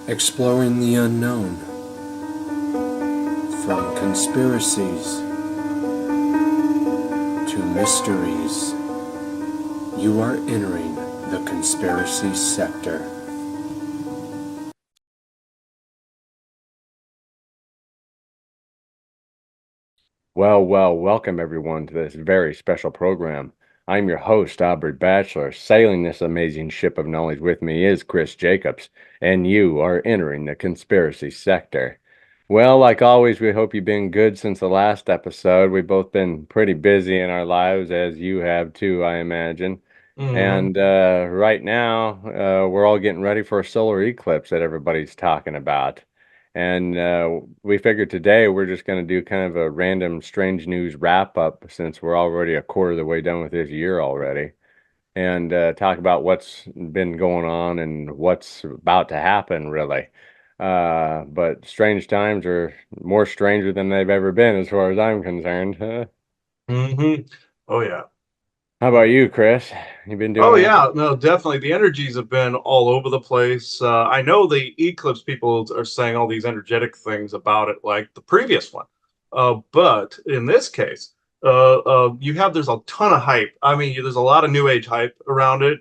Exploring the unknown, from conspiracies to mysteries, you are entering the conspiracy sector. Welcome everyone to this very special program. I'm your host, Aubrey Batchelor. Sailing this amazing ship of knowledge with me is Chris Jacobs, and you are entering the conspiracy sector. Well, like always, we hope you've been good since the last episode. We've both been pretty busy in our lives, as you have too, I imagine. hmm And right now, we're all getting ready for a solar eclipse that everybody's talking about. And we figured today we're just going to do kind of a random strange news wrap up since we're already a quarter of the way done with this year already, and talk about what's been going on and what's about to happen, really. But strange times are more stranger than they've ever been, as far as I'm concerned. hmm Oh yeah. How about you, Chris? You been doing Oh all right? yeah. No, definitely. The energies have been all over the place. I know the eclipse people are saying all these energetic things about it, like the previous one. But in this case, there's a ton of hype. I mean, there's a lot of new age hype around it,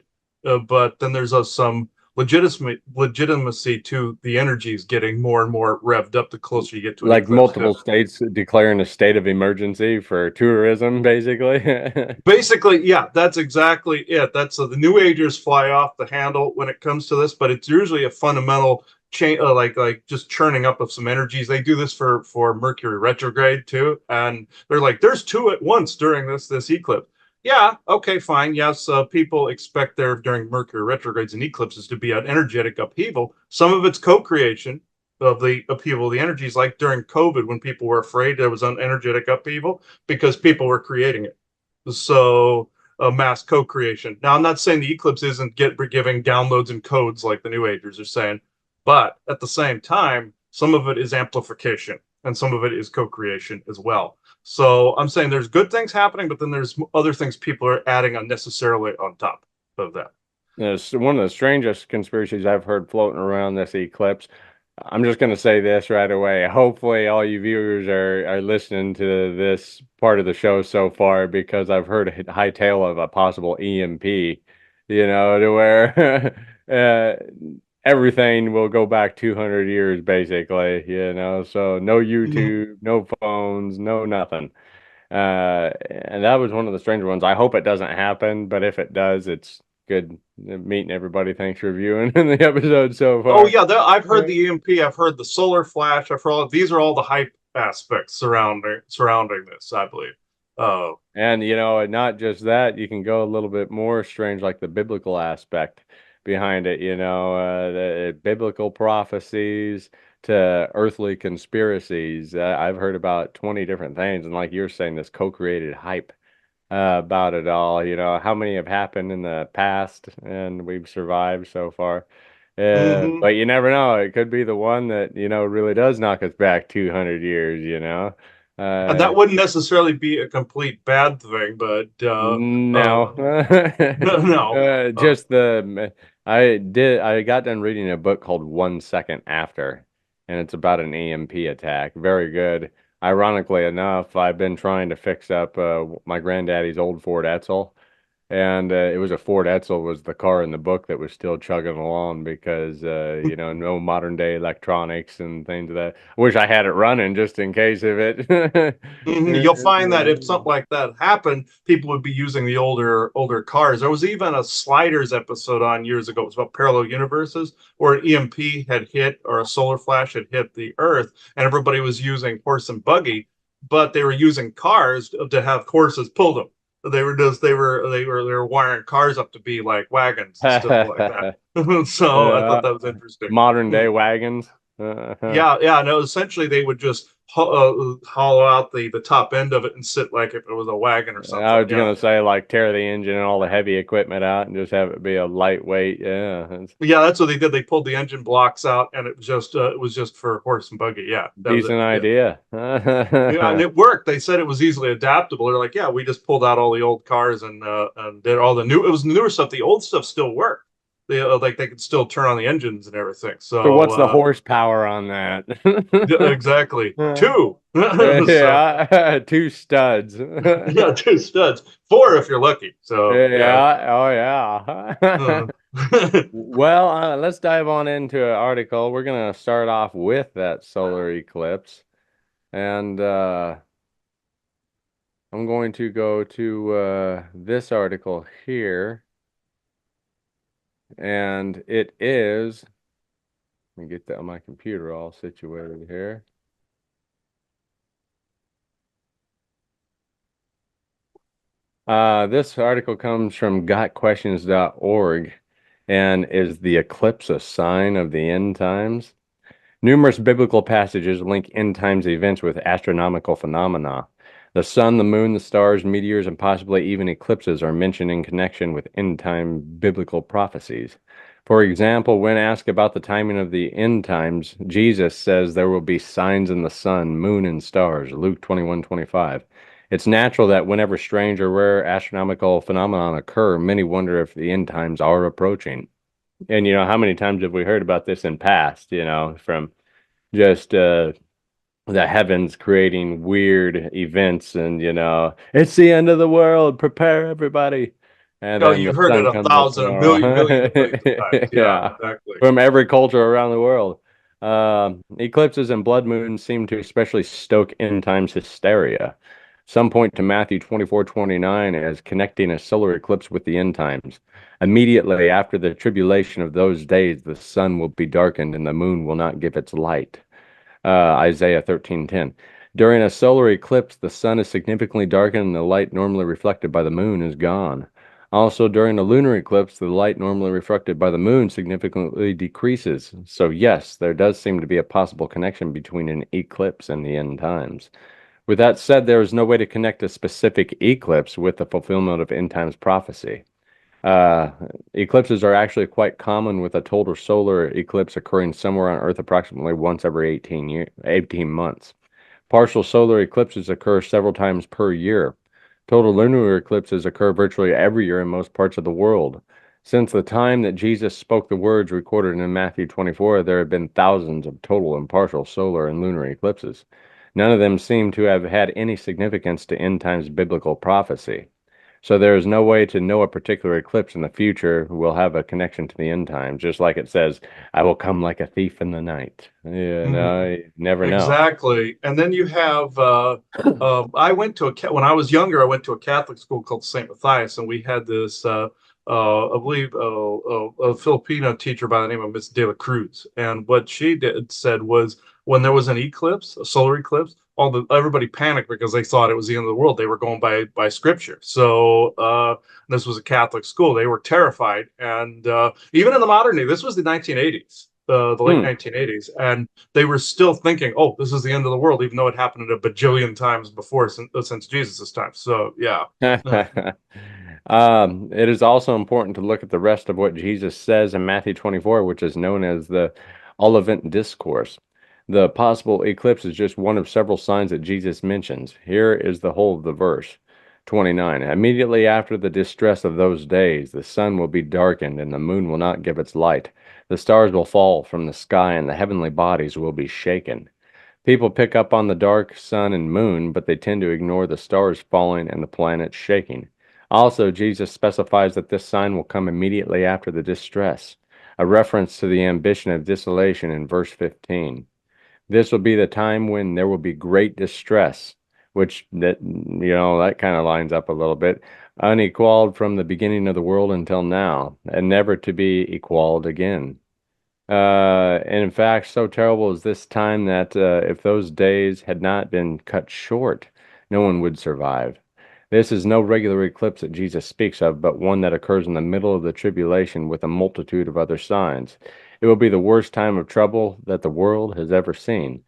but then there's some legitimacy to the energies getting more and more revved up the closer you get to an Like eclipse. multiple states declaring a state of emergency for tourism, basically. Basically, yeah, that's exactly it. That's the New Agers fly off the handle when it comes to this, but it's usually a fundamental change, like just churning up of some energies. They do this for Mercury retrograde too, and they're like, "There's two at once during this eclipse." Yeah, okay, fine. Yes, people expect there during Mercury retrogrades and eclipses to be an energetic upheaval. Some of it's co-creation of the upheaval of the energies, like during COVID when people were afraid there was an energetic upheaval because people were creating it. So mass co-creation. Now, I'm not saying the eclipse isn't giving downloads and codes like the New Agers are saying, but at the same time, some of it is amplification and some of it is co-creation as well. So I'm saying there's good things happening, but then there's other things people are adding unnecessarily on top of that. It's one of the strangest conspiracies I've heard floating around this eclipse. I'm just going to say this right away. Hopefully, all you viewers are listening to this part of the show so far because I've heard a high tale of a possible EMP, to where everything will go back 200 years, basically, So no Mhm. YouTube, no phones, no nothing. And that was one of the stranger ones. I hope it doesn't happen, but if it does, it's good meeting everybody. Thanks for viewing the episode so Oh far. yeah, I've heard the EMP, I've heard the solar flash, I've heard these are all the hype aspects surrounding this, I believe. Uh, And and not just that, you can go a little bit more strange, like the biblical aspect behind it, the biblical prophecies to earthly conspiracies. I've heard about 20 different things, and like you're saying, this co-created hype about it all. How many have happened in the past and we've survived so far. mhm. But you never know. It could be the one that, really does knock us back 200 years. And Uh, that wouldn't necessarily be a complete bad thing, but no. no. Uh, Just I got done reading a book called 1 Second After, and it's about an EMP attack. Very good. Ironically enough, I've been trying to fix up my granddaddy's old Ford Edsel, and it was a Ford Edsel was the car in the book that was still chugging along because no modern day electronics and things of that. I wish I had it running just in case of it. You'll find that if something like that happened, people would be using the older cars. There was even a Sliders episode on years ago. It was about parallel universes where an EMP had hit or a solar flash had hit the Earth, and everybody was using horse and buggy, but they were using cars to have horses pull them. They were wiring cars up to be like wagons and stuff like that. So I thought Uh, that was interesting. modern day wagons. Yeah. No. Essentially, they would just hollow out the top end of it and sit like if it was a wagon or I something. was Yeah, gonna say like tear the engine and all the heavy equipment out and just have it be a lightweight. Yeah, it's yeah. That's what they did. They pulled the engine blocks out, and it was just for horse and buggy. Yeah, a that was it. decent Yeah. idea. Yeah, and it worked. They said it was easily adaptable. They're like, yeah, we just pulled out all the old cars and did all the new. It was newer stuff. The old stuff still worked. like they could still turn on the engines and everything. So what's the So horsepower on that? yeah, exactly two. So Yeah, two studs. yeah, two studs, four if you're lucky. So yeah. Yeah, oh yeah. Uh, Well, let's dive on into an article. We're gonna start off with that solar eclipse, and I'm going to go to this article here, and it is. Let me get that on my computer all situated here. This article comes from gotquestions.org and is the eclipse a sign of the end times? Numerous biblical passages link end times events with astronomical phenomena. The sun, the moon, the stars, meteors, and possibly even eclipses are mentioned in connection with end time biblical prophecies. For example, when asked about the timing of the end times, Jesus says there will be signs in the sun, moon, and stars, Luke 21:25. It's natural that whenever strange or rare astronomical phenomena occur, many wonder if the end times are approaching. And how many times have we heard about this in past, from just the heavens creating weird events and it's the end of the world, prepare everybody. And oh, then you've the heard it sun a comes up thousand, a million, million, tomorrow. millions of times. Yeah, Yeah, exactly. from every culture around the world. Eclipses and blood moons seem to especially stoke end times hysteria. Some point to Matthew 24:29 as connecting a solar eclipse with the end times. Immediately after the tribulation of those days, the sun will be darkened and the moon will not give its light. Isaiah 13:10. During a solar eclipse, the sun is significantly darkened and the light normally reflected by the moon is gone. Also, during a lunar eclipse, the light normally reflected by the moon significantly decreases. So, yes, there does seem to be a possible connection between an eclipse and the end times. With that said, there is no way to connect a specific eclipse with the fulfillment of end times prophecy. Uh, Eclipses are actually quite common, with a total solar eclipse occurring somewhere on Earth approximately once every 18 months. Partial solar eclipses occur several times per year. Total lunar eclipses occur virtually every year in most parts of the world. Since the time that Jesus spoke the words recorded in Matthew 24, there have been thousands of total and partial solar and lunar eclipses. None of them seem to have had any significance to end times biblical prophecy. So there is no way to know a particular eclipse in the future will have a connection to the end times, just like it says, I will come like a thief in the night. Mhm. You never know. Exactly. And then you have, I went to when I was younger, I went to a Catholic school called St. Matthias, and we had this, I believe, a Filipino teacher by the name of Miss De La Cruz. And what she said was when there was an eclipse, a solar eclipse, everybody panicked because they thought it was the end of the world. They were going by scripture. So this was a Catholic school. They were terrified. And even in the modern day, this was the 1980s. The late Hmm. 1980s, and they were still thinking, "Oh, this is the end of the world," even though it happened a bajillion times before since Jesus' time. So, yeah. It is also important to look at the rest of what Jesus says in Matthew 24, which is known as the Olivet Discourse. The possible eclipse is just one of several signs that Jesus mentions. Here is the whole of the verse 29. Immediately after the distress of those days, the sun will be darkened and the moon will not give its light. The stars will fall from the sky and the heavenly bodies will be shaken. People pick up on the dark sun and moon, but they tend to ignore the stars falling and the planets shaking. Also, Jesus specifies that this sign will come immediately after the distress, a reference to the ambition of desolation in verse 15. This will be the time when there will be great distress, which that kind of lines up a little bit, unequaled from the beginning of the world until now, and never to be equaled again. And in fact, so terrible is this time that if those days had not been cut short, no one would survive. This is no regular eclipse that Jesus speaks of, but one that occurs in the middle of the tribulation with a multitude of other signs. It will be the worst time of trouble that the world has ever seen.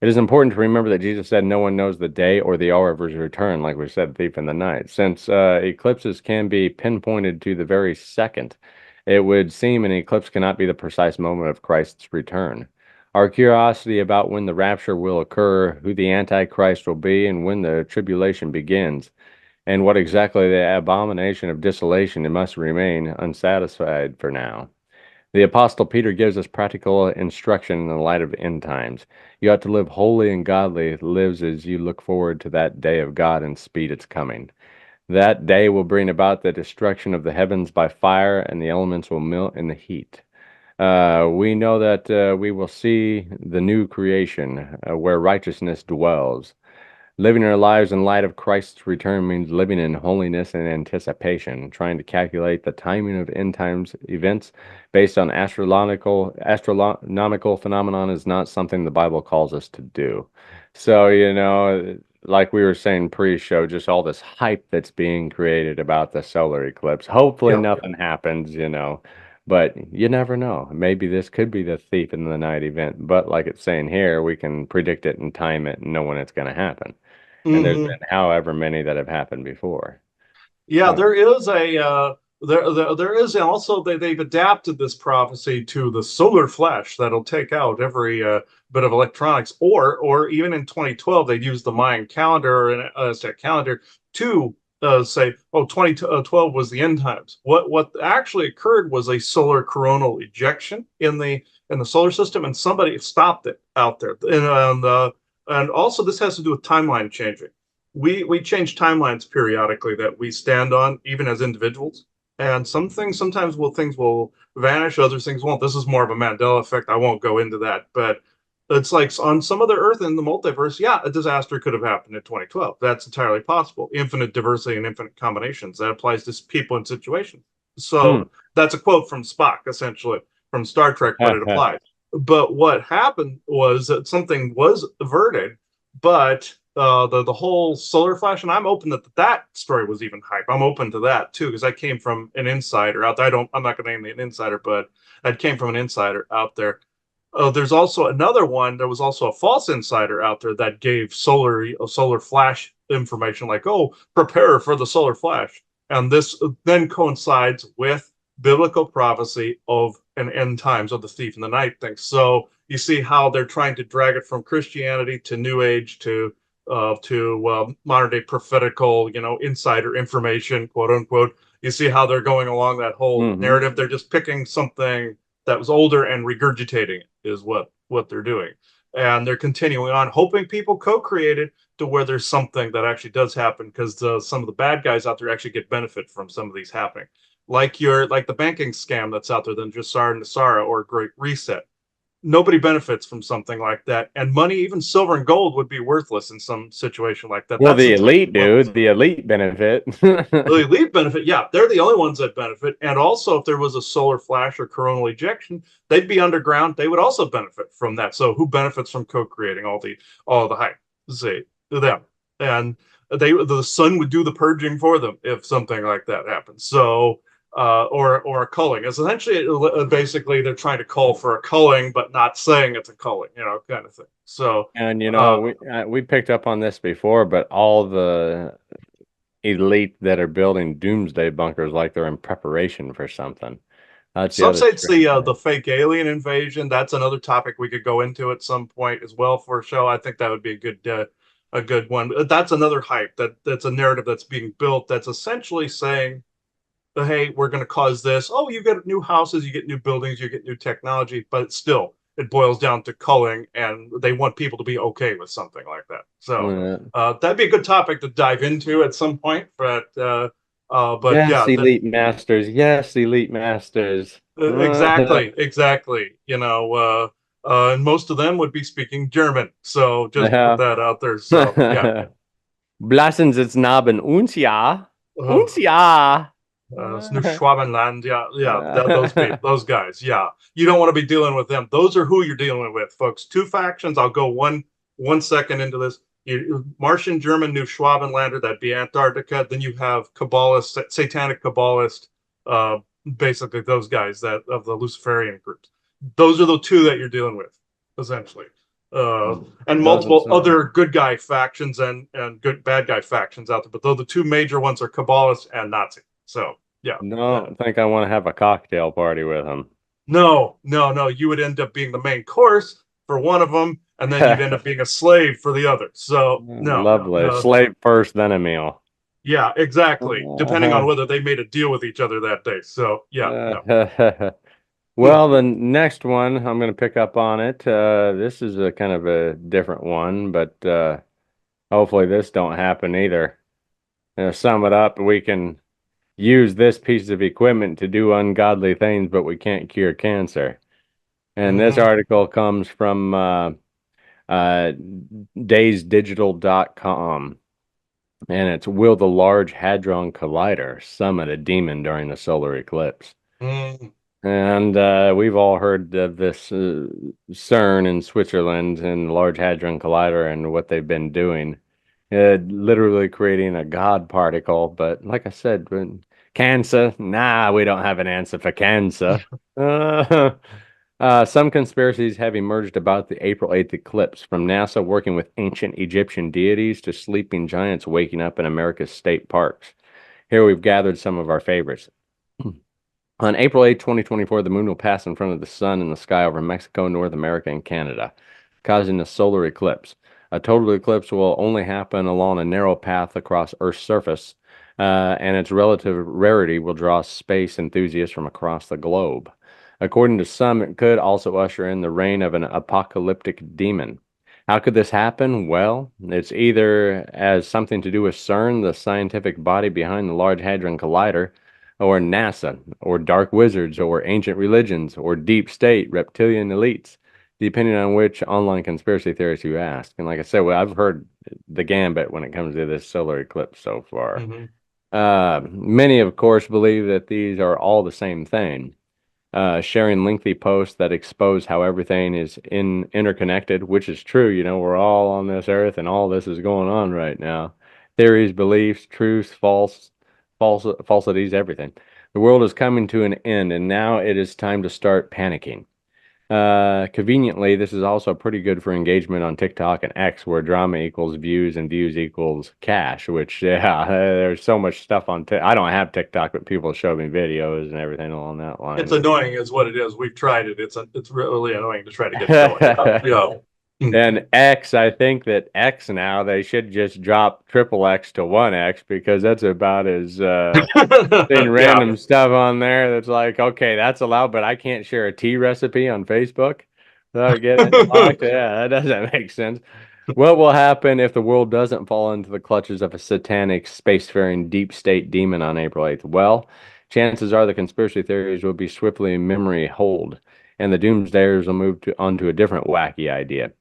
It is important to remember that Jesus said no one knows the day or the hour of his return, like we said, thief in the night. Since eclipses can be pinpointed to the very second, it would seem an eclipse cannot be the precise moment of Christ's return. Our curiosity about when the rapture will occur, who the Antichrist will be, and when the tribulation begins, and what exactly the abomination of desolation it must remain unsatisfied for now. The Apostle Peter gives us practical instruction in the light of end times. You ought to live holy and godly lives as you look forward to that day of God and speed its coming. That day will bring about the destruction of the heavens by fire, and the elements will melt in the heat. We know that we will see the new creation where righteousness dwells. Living our lives in light of Christ's return means living in holiness and anticipation. Trying to calculate the timing of end times events based on astronomical phenomenon is not something the Bible calls us to do. So, like we were saying pre-show, just all this hype that's being created about the solar eclipse. Hopefully Yeah. nothing happens, but you never know. Maybe this could be the thief in the night event. But like it's saying here, we can predict it and time it and know when it's going to happen. And there's Hmm. been however many that have happened before. Yeah, Uh, there is a there is also they've adapted this prophecy to the solar flash that'll take out every bit of electronics, or even in 2012 they used the Mayan calendar and Aztec calendar to say, oh, 2012 was the end times. What actually occurred was a solar coronal ejection in the solar system, and somebody stopped it out there. And also this has to do with timeline changing. We change timelines periodically that we stand on, even as individuals. And some things sometimes things will vanish, other things won't. This is more of a Mandela effect. I won't go into that, but it's like on some other Earth in the multiverse, yeah, a disaster could have happened in 2012. That's entirely possible. Infinite diversity and infinite combinations. That applies to people and situations. hmm. So that's a quote from Spock, essentially, from Star Trek, but it applies. But what happened was that something was averted, but the whole solar flash, and I'm open that story was even hype. I'm open to that too because I came from an insider out there. I'm not going to name the insider, but I came from an insider out there. There's also another one. There was also a false insider out there that gave solar flash information, like, oh, prepare for the solar flash, and this then coincides with biblical prophecy of an end times of the thief in the night thing. So you see how they're trying to drag it from Christianity to New Age to modern day prophetical, insider information, quote unquote. You see how they're going along that whole Hmm. narrative. They're just picking something that was older and regurgitating it is what they're doing. And they're continuing on, hoping people co-create it to where there's something that actually does happen, because some of the bad guys out there actually get benefit from some of these happening. Like the banking scam that's out there, the Jasara Nasara or Great Reset. Nobody benefits from something like that, and money, even silver and gold, would be worthless in some situation like that. Well, That's the the type elite of levels. dude, the elite benefit. The elite benefit, yeah, they're the only ones that benefit. And also, if there was a solar flash or coronal ejection, they'd be underground. They would also benefit from that. So, who benefits from co-creating all the hype? Say them, and the sun would do the purging for them if something like that happens. So, or a culling. It's essentially basically they're trying to call for a culling, but not saying it's a culling, kind of thing. So, And uh, we picked up on this before, but all the elite that are building doomsday bunkers like they're in preparation for something. That's the some other say it's strange the thing. fake alien invasion. That's another topic we could go into at some point as well for a show. I think that would be a good one. That's another hype that's a narrative that's being built. That's essentially saying, hey, we're going to cause this. Oh, you get new houses, you get new buildings, you get new technology, but still, it boils down to culling, and they want people to be okay with something like that. So Uh, that'd be a good topic to dive into at some point. But yes, yeah, elite masters. Yes, elite masters. exactly. And most of them would be speaking German. So just to put Yeah. that out there. So yeah. Blassen its Narben uns ja. Uh, Uns ja. Schwabenland, yeah, those people, those guys, yeah. You don't want to be dealing with them. Those are who you're dealing with, folks. Two factions. I'll go one second into this. Martian, German, New Schwabenlander, that'd be Antarctica. Then you have Kabbalist, satanic Kabbalist, uh, basically those guys that of the Luciferian groups. Those are the two that you're dealing with, essentially. And Doesn't multiple sound. other good guy factions and good bad guy factions out there. But though the two major ones are Kabbalists and Nazi. So yeah. Don't think I want to have a cocktail party with him. No. You would end up being the main course for one of them, and then you'd end up being a slave for the other. So no. Lovely. Slave first, then a meal. Yeah, exactly. Depending on whether they made a deal with each other that day. So yeah, no. Well, the next one, I'm going to pick up on it. This is a kind of a different one, but hopefully this don't happen either. Sum it up, we can use this piece of equipment to do ungodly things, but we can't cure cancer. And this Hmm. article comes from uh, daysdigital.com, and it's Will the Large Hadron Collider summon a demon during the solar eclipse? Mm. And we've all heard of this CERN in Switzerland and Large Hadron Collider and what they've been doing. Literally creating a God particle. But like I said, cancer, nah, we don't have an answer for cancer. Uh, some conspiracies have emerged about the April 8th eclipse, from NASA working with ancient Egyptian deities to sleeping giants waking up in America's state parks. Here we've gathered some of our favorites. On April 8, 2024, the moon will pass in front of the sun in the sky over Mexico, North America, and Canada, causing a solar eclipse. A total eclipse will only happen along a narrow path across Earth's surface, and its relative rarity will draw space enthusiasts from across the globe. According to some, it could also usher in the reign of an apocalyptic demon. How could this happen? Well, it's either as something to do with CERN, the scientific body behind the Large Hadron Collider, or NASA, or dark wizards, or ancient religions, or deep state reptilian elites, depending on which online conspiracy theorist you ask. And like I said, well, I've heard the gambit when it comes to this solar eclipse so far. Hmm. Many, of course, believe that these are all the same thing, sharing lengthy posts that expose how everything is interconnected, which is true. You know, we're all on this earth and all this is going on right now. Theories, beliefs, truths, falsities, everything. The world is coming to an end, and now it is time to start panicking. Conveniently, this is also pretty good for engagement on TikTok and X, where drama equals views and views equals cash, which, yeah, there's so much stuff on I don't have TikTok, but people show me videos and everything along that It's line. annoying, is what it is. We've tried it. It's really annoying to try to get going. Yeah. And X, I think that X now, they should just drop triple X to one X because that's about as seeing Yeah. random stuff on there that's like, okay, that's allowed, but I can't share a tea recipe on Facebook without getting it blocked. Yeah, that doesn't make sense. What will happen if the world doesn't fall into the clutches of a satanic, spacefaring, deep state demon on April 8th? Well, chances are the conspiracy theories will be swiftly memory hold, and the doomsdayers will move onto a different wacky idea.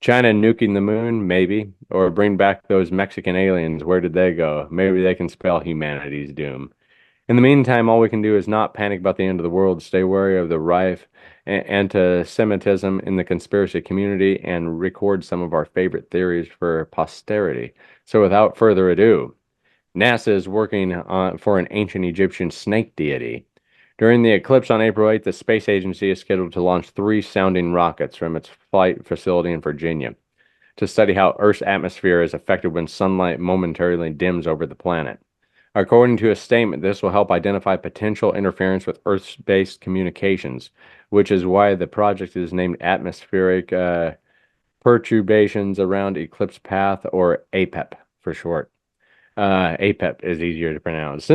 China nuking the moon, maybe, or bring back those Mexican aliens. Where did they go? Maybe they can spell humanity's doom. In the meantime, all we can do is not panic about the end of the world, stay wary of the rife anti-Semitism in the conspiracy community, and record some of our favorite theories for posterity. So without further ado, NASA is working for an ancient Egyptian snake deity. During the eclipse on April 8th, the space agency is scheduled to launch 3 sounding rockets from its flight facility in Virginia to study how Earth's atmosphere is affected when sunlight momentarily dims over the planet. According to a statement, this will help identify potential interference with Earth-based communications, which is why the project is named Atmospheric Perturbations Around Eclipse Path, or APEP for short. APEP is easier to pronounce.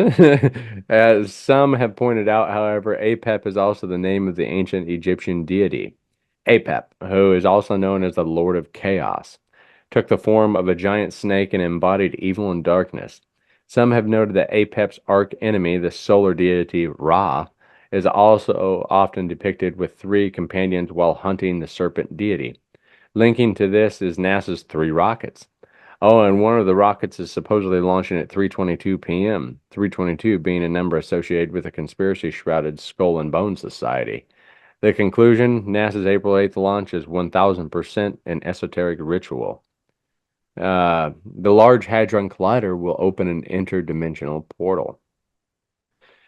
As some have pointed out, however, APEP is also the name of the ancient Egyptian deity. APEP, who is also known as the Lord of Chaos, took the form of a giant snake and embodied evil and darkness. Some have noted that APEP's arch enemy, the solar deity Ra, is also often depicted with 3 companions while hunting the serpent deity. Linking to this is NASA's 3 rockets. Oh, and one of the rockets is supposedly launching at 3:22 p.m., 322 being a number associated with a conspiracy-shrouded Skull and Bone Society. The conclusion, NASA's April 8th launch is 1000% an esoteric ritual. The Large Hadron Collider will open an interdimensional portal.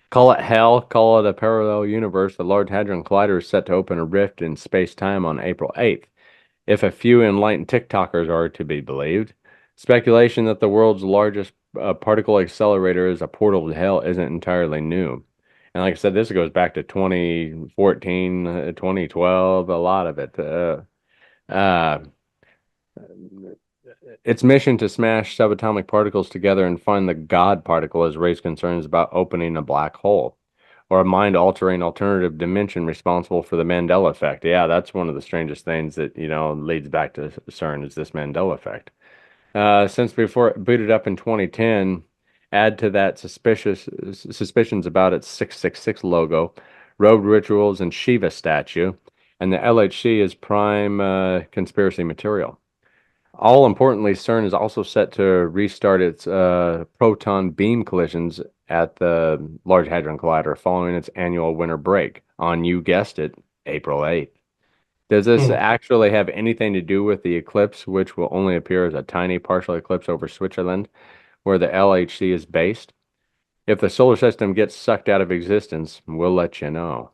Call it hell, call it a parallel universe, the Large Hadron Collider is set to open a rift in space-time on April 8th, if a few enlightened TikTokers are to be believed. Speculation that the world's largest particle accelerator is a portal to hell isn't entirely new. And like I said, this goes back to 2014, 2012, a lot of it. Uh, its mission to smash subatomic particles together and find the God particle has raised concerns about opening a black hole. or a mind-altering alternative dimension responsible for the Mandela effect. Yeah, that's one of the strangest things that, leads back to CERN is this Mandela effect. Since before it booted up in 2010, add to that suspicions about its 666 logo, rogue rituals, and Shiva statue, and the LHC is prime conspiracy material. All importantly, CERN is also set to restart its proton beam collisions at the Large Hadron Collider following its annual winter break on, you guessed it, April 8th. Does this actually have anything to do with the eclipse, which will only appear as a tiny partial eclipse over Switzerland, where the LHC is based? If the solar system gets sucked out of existence, we'll let you know.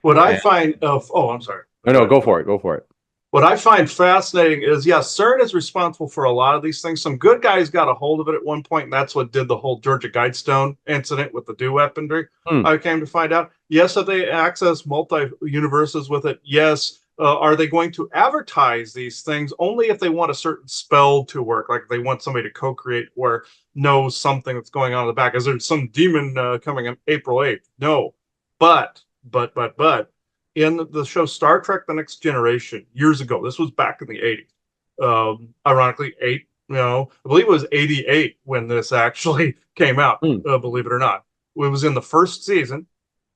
What I find I'm sorry. No, go for it. Go for it. What I find fascinating is, yes, CERN is responsible for a lot of these things. Some good guys got a hold of it at one point, and that's what did the whole Georgia Guidestone incident with the DO weaponry. I came to find out. Yes, have they access multi-universes with it? Yes. Are they going to advertise these things only if they want a certain spell to work? Like they want somebody to co-create or know something that's going on in the back. Is there some demon coming on April 8th? No. But in the show Star Trek The Next Generation years ago, this was back in the 80s. Ironically, I believe it was 88 when this actually came out, believe it or not. It was in the first season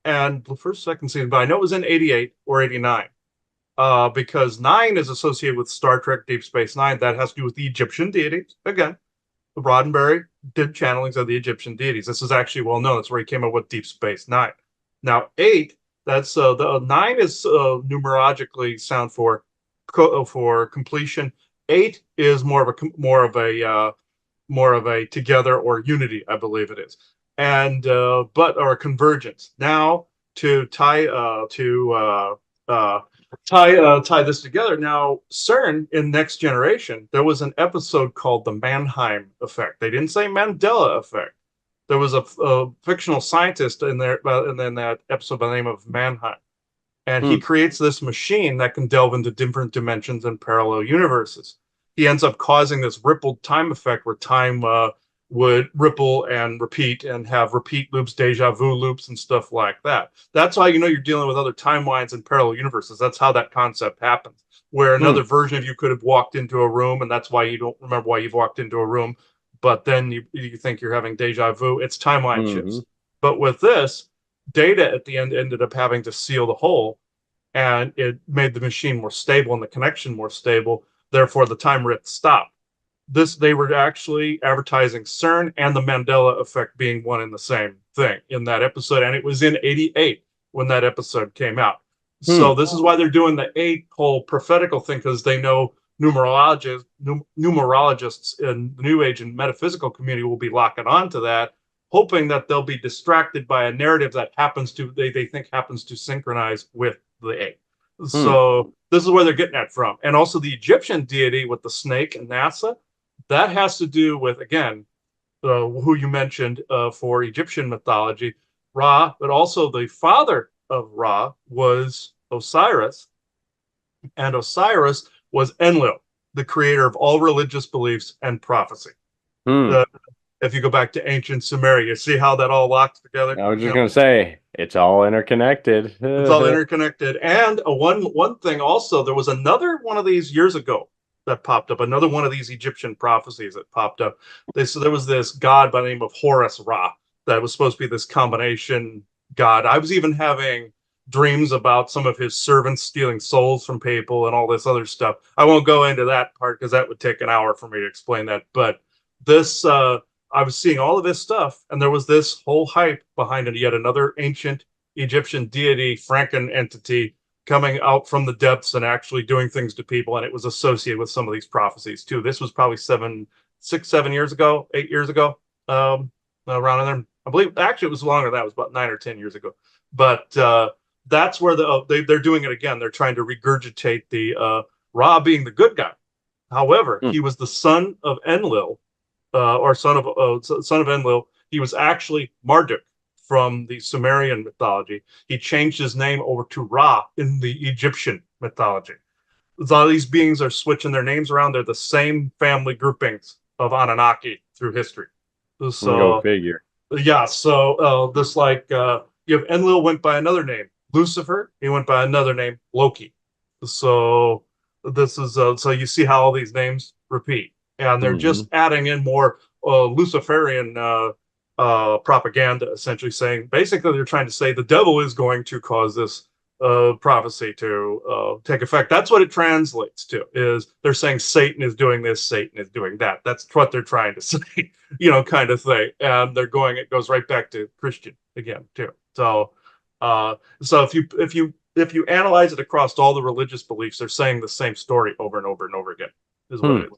and the second season, but I know it was in 88 or 89. Because 9 is associated with Star Trek Deep Space Nine. That has to do with the Egyptian deities. Again, Roddenberry did channelings of the Egyptian deities. This is actually well known. That's where he came up with Deep Space Nine. Now 8, that's the 9 is numerologically sound for completion. 8 is more of a together or unity, I believe it is, and or a convergence. Now to tie this together. Now, CERN in Next Generation, there was an episode called the Mannheim Effect. They didn't say Mandela Effect. There was a fictional scientist in there, and then that episode by the name of Mannheim, and he creates this machine that can delve into different dimensions and parallel universes. He ends up causing this rippled time effect where time would ripple and repeat and have repeat loops, deja vu loops, and stuff like that. That's how you're dealing with other timelines and parallel universes. That's how that concept happens, where another version of you could have walked into a room, and that's why you don't remember why you've walked into a room, but then you think you're having deja vu. It's timeline shifts. But with this, Data at the end ended up having to seal the hole, and it made the machine more stable and the connection more stable. Therefore, the time rift stopped. They were actually advertising CERN and the Mandela effect being one and the same thing in that episode, and it was in 88 when that episode came out. So this is why they're doing the 8 whole prophetical thing, because they know numerologists in the New Age and metaphysical community will be locking onto that, hoping that they'll be distracted by a narrative that they think happens to synchronize with the 8. So this is where they're getting that from. And also the Egyptian deity with the snake and NASA, that has to do with, again, who you mentioned for Egyptian mythology, Ra, but also the father of Ra was Osiris, and Osiris was Enlil, the creator of all religious beliefs and prophecy. If you go back to ancient Sumeria, you see how that all locks together? I was just going to say, it's all interconnected. It's all interconnected. And one thing also, there was another one of these years ago that popped up, another one of these Egyptian prophecies that popped up. So there was this god by the name of Horus Ra that was supposed to be this combination god. I was even having dreams about some of his servants stealing souls from people and all this other stuff. I won't go into that part because that would take an hour for me to explain that. But this, I was seeing all of this stuff, and there was this whole hype behind it. Yet another ancient Egyptian deity, Franken entity, coming out from the depths and actually doing things to people, and it was associated with some of these prophecies too. This was probably 7 years ago, 8 years ago, around there. I believe actually it was longer than that. It was about 9 or 10 years ago. But that's where they're doing it again. They're trying to regurgitate the Ra being the good guy. However, he was the son of Enlil, or son of Enlil. He was actually Marduk from the Sumerian mythology. He changed his name over to Ra in the Egyptian mythology. A lot of these beings are switching their names around. They're the same family groupings of Anunnaki through history. So go figure. Yeah. So this You have Enlil went by another name, Lucifer. He went by another name, Loki. So this is so you see how all these names repeat, and they're Hmm. just adding in more Luciferian propaganda, essentially saying basically they're trying to say the devil is going to cause this prophecy to take effect. That's what it translates to. Is they're saying Satan is doing this, Satan is doing that. That's what they're trying to say, kind of thing. And they're going. It goes right back to Christian again too. So if you analyze it across all the religious beliefs, they're saying the same story over and over and over again. Is what Hmm. it is.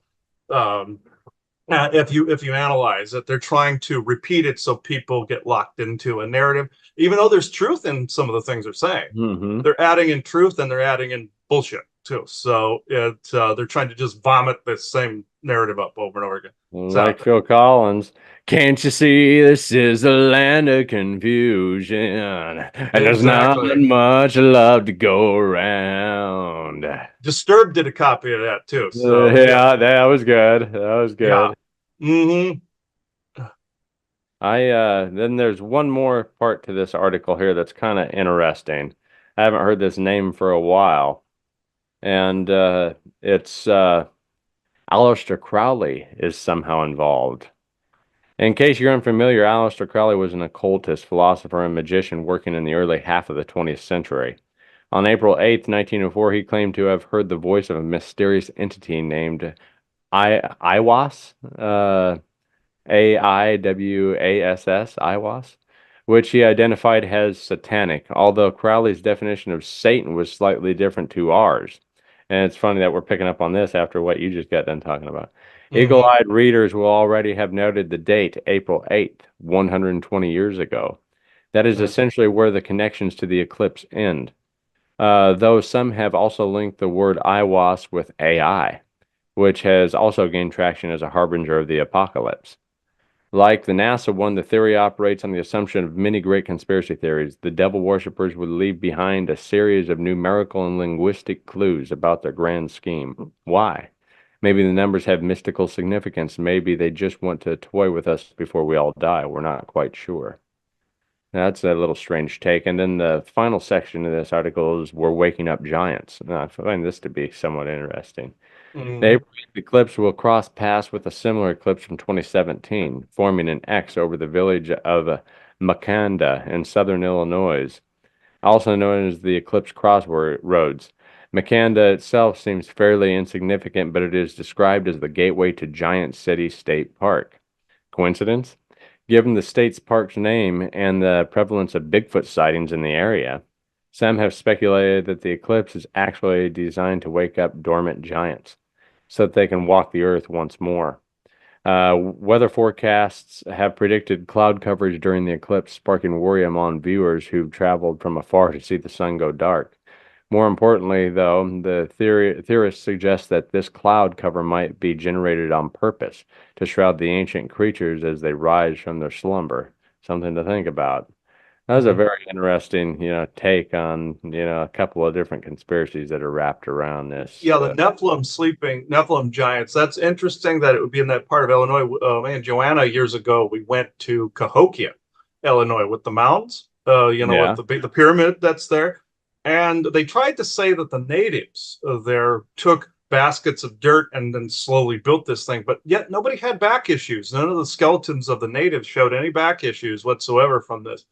If you analyze it, they're trying to repeat it so people get locked into a narrative, even though there's truth in some of the things they're saying. Hmm. They're adding in truth and they're adding in bullshit too. So they're trying to just vomit the same narrative up over and over again. Like So Phil Collins, can't you see this is the land of confusion? And there's not exactly. much love to go around. Disturbed did a copy of that too. So yeah, Yeah, that was good. That was yeah. good. Mm-hmm. I then there's one more part to this article here that's kind of interesting. I haven't heard this name for a while, and it's Aleister Crowley is somehow involved. In case you're unfamiliar, Aleister Crowley was an occultist, philosopher, and magician working in the early half of the 20th century. On April 8th, 1904, he claimed to have heard the voice of a mysterious entity named Iwas, Aiwass, which he identified as satanic, although Crowley's definition of Satan was slightly different to ours. And it's funny that we're picking up on this after what you just got done talking about. Mm-hmm. Eagle-eyed readers will already have noted the date, April 8th, 120 years ago. That is Mm-hmm. essentially where the connections to the eclipse end. Though some have also linked the word Iwas with AI, which has also gained traction as a harbinger of the apocalypse. Like the NASA one, the theory operates on the assumption of many great conspiracy theories. The devil worshippers would leave behind a series of numerical and linguistic clues about their grand scheme. Why? Maybe the numbers have mystical significance. Maybe they just want to toy with us before we all die. We're not quite sure. That's a little strange take. And then the final section of this article is We're Waking Up Giants. And I find this to be somewhat interesting. The Mm-hmm. April eclipse will cross paths with a similar eclipse from 2017, forming an X over the village of Makanda in southern Illinois, also known as the eclipse crossroads. Makanda itself seems fairly insignificant, but it is described as the gateway to Giant City State Park. Coincidence? Given the state's park's name and the prevalence of Bigfoot sightings in the area, some have speculated that the eclipse is actually designed to wake up dormant giants so that they can walk the earth once more. Weather forecasts have predicted cloud coverage during the eclipse, sparking worry among viewers who've traveled from afar to see the sun go dark. More importantly, though, the theorists suggest that this cloud cover might be generated on purpose to shroud the ancient creatures as they rise from their slumber. Something to think about. That was a Mm-hmm. very interesting, take on, a couple of different conspiracies that are wrapped around this. Yeah, the Nephilim giants. That's interesting that it would be in that part of Illinois. Man, Joanna, years ago, we went to Cahokia, Illinois, with the mounds. With Yeah. the pyramid that's there, and they tried to say that the natives there took baskets of dirt and then slowly built this thing, but yet nobody had back issues. None of the skeletons of the natives showed any back issues whatsoever from this.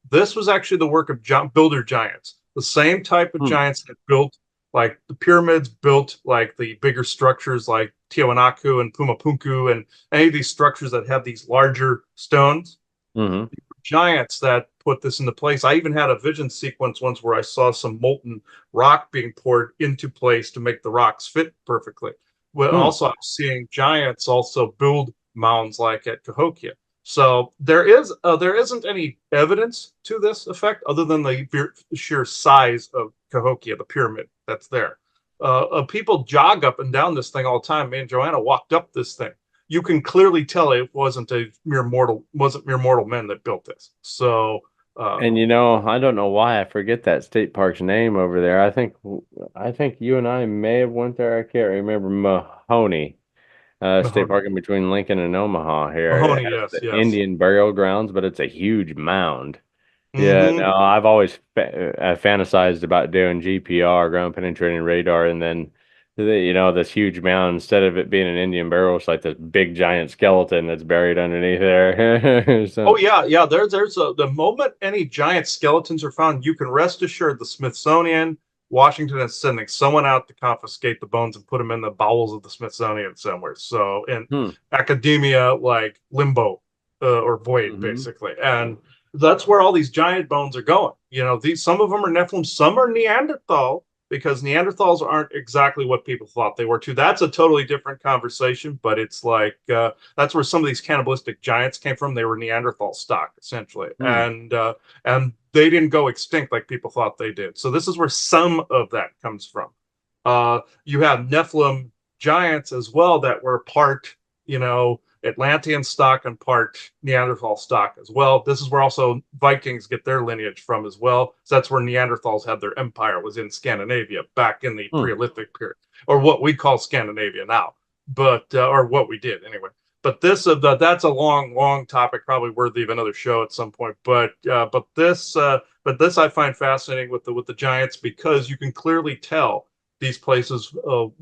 This was actually the work of builder giants, the same type of Hmm. giants that built like the pyramids, built like the bigger structures like Tiwanaku and Pumapunku and any of these structures that have these larger stones. Hmm. Giants that put this into place. I even had a vision sequence once where I saw some molten rock being poured into place to make the rocks fit perfectly. Well, Hmm. also I'm seeing giants also build mounds like at Cahokia. So there isn't any evidence to this effect other than the sheer size of Cahokia, the pyramid that's there. People jog up and down this thing all the time. Me and Joanna walked up this thing. You can clearly tell it wasn't mere mortal men that built this. So And I don't know why I forget that state park's name over there. I think you and I may have went there. I can't remember. Mahoney, state Mahoney, park in between Lincoln and Omaha here. It Mahoney, has yes, the yes. Indian burial grounds, but it's a huge mound. Yeah, Mm-hmm. no, I've always fantasized about doing GPR, ground penetrating radar, and then this huge mound, instead of it being an Indian burial site, this big giant skeleton that's buried underneath there. Oh So, yeah, yeah. The moment any giant skeletons are found, you can rest assured the Smithsonian, Washington is sending someone out to confiscate the bones and put them in the bowels of the Smithsonian somewhere. So in hmm. academia, like limbo or void, Hmm. basically, and that's where all these giant bones are going. These some of them are Nephilim, some are Neanderthal, because Neanderthals aren't exactly what people thought they were too. That's a totally different conversation, but it's like that's where some of these cannibalistic giants came from. They were Neanderthal stock essentially, Hmm. and they didn't go extinct like people thought they did. So this is where some of that comes from. You have Nephilim giants as well that were part, Atlantean stock and part Neanderthal stock as well. This is where also Vikings get their lineage from as well. So that's where Neanderthals had their empire, was in Scandinavia back in the Hmm. Preolithic period, or what we call Scandinavia now, but or what we did anyway. But that's a long, long topic, probably worthy of another show at some point. But this I find fascinating with the giants, because you can clearly tell these places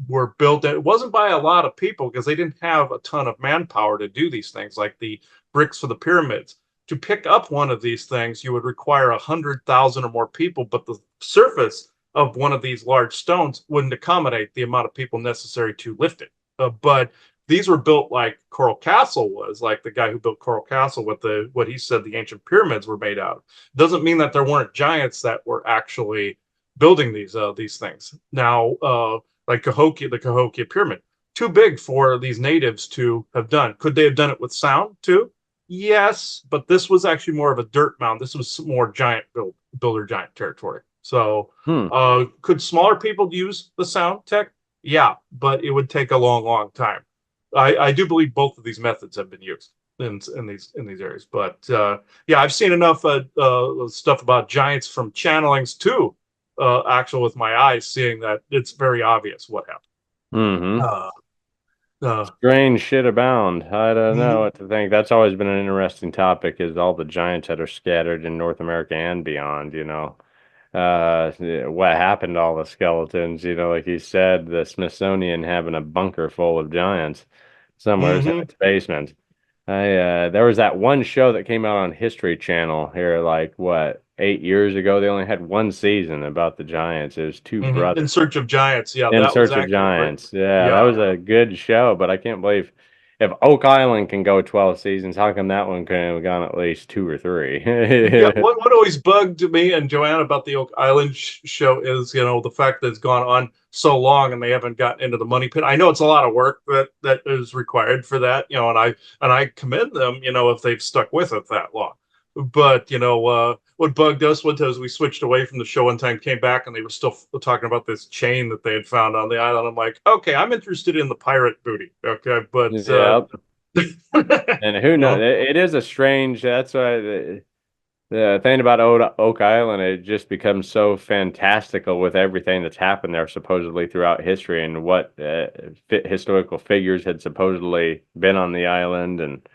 were built. It wasn't by a lot of people, because they didn't have a ton of manpower to do these things, like the bricks for the pyramids. To pick up one of these things, you would require 100,000 or more people, but the surface of one of these large stones wouldn't accommodate the amount of people necessary to lift it. But these were built like Coral Castle was, like the guy who built Coral Castle, what he said the ancient pyramids were made out of. Doesn't mean that there weren't giants that were actually building these things. Now, like the Cahokia pyramid, too big for these natives to have done. Could they have done it with sound too? Yes, but this was actually more of a dirt mound. This was more builder giant territory. So, Hmm. could smaller people use the sound tech? Yeah, but it would take a long, long time. I do believe both of these methods have been used in these areas. But yeah, I've seen enough stuff about giants from channelings too, actual with my eyes, seeing that it's very obvious what happened. Hmm. Uh, uh, Strange shit abound. I don't know mhm, what to think. That's always been an interesting topic, is all the giants that are scattered in North America and beyond. What happened to all the skeletons, like you said, the Smithsonian having a bunker full of giants somewheres in mhm. its basement. There was that one show that came out on History Channel here, like what, 8 years ago. They only had one season about the giants. It was two In brothers Search of Giants. Yeah, in that was Search of actually great. Giants. Yeah, that Yeah. was a good show, but I can't believe if Oak Island can go 12 seasons, how come that one couldn't have gone at least two or three? Yeah, what always bugged me and Joanne about the Oak Island show is, the fact that it's gone on so long and they haven't gotten into the money pit. I know it's a lot of work that is required for that, and I commend them, if they've stuck with it that long. But what bugged us was we switched away from the show one time, came back, and they were still talking about this chain that they had found on the island. I'm like, okay, I'm interested in the pirate booty, okay, but Yeah, and who you knows? know, It is a strange. That's why the thing about Oak Island, it just becomes so fantastical with everything that's happened there supposedly throughout history, and what historical figures had supposedly been on the island, and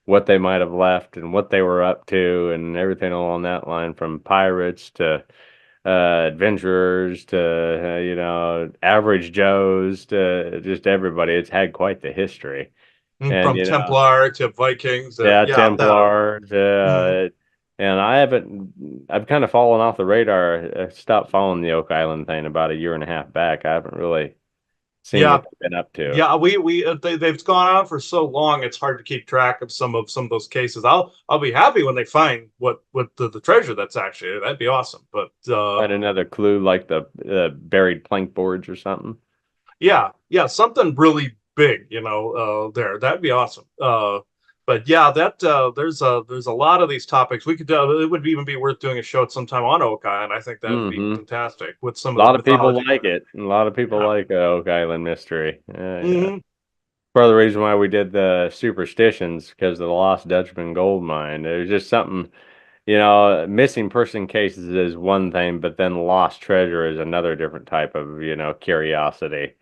what they might have left, and what they were up to, and everything along that line, from pirates to adventurers to average Joes to just everybody. It's had quite the history, and from Templar to Vikings. yeah, Yeah, that. Templars. Mhm. And I've kind of fallen off the radar. I stopped following the Oak Island thing about a year and a half back. I haven't really seen Yeah, what they've been up to. yeah. They've gone on for so long. It's hard to keep track of some of those cases. I'll be happy when they find what the treasure that's actually. That'd be awesome. But Find another clue like the buried plank boards or something. yeah, yeah, something really big, there. That'd be awesome. But yeah, that there's a lot of these topics we could. It would even be worth doing a show at some time on Okai, and I think that would be Hmm. fantastic with some A of the lot of people mythology. like it. A lot of people Yeah. like Oak Island Mystery. Yeah. Hmm. Part of the reason why we did the superstitions, because of the Lost Dutchman gold mine. It was just something, missing person cases is one thing, but then lost treasure is another different type of, curiosity.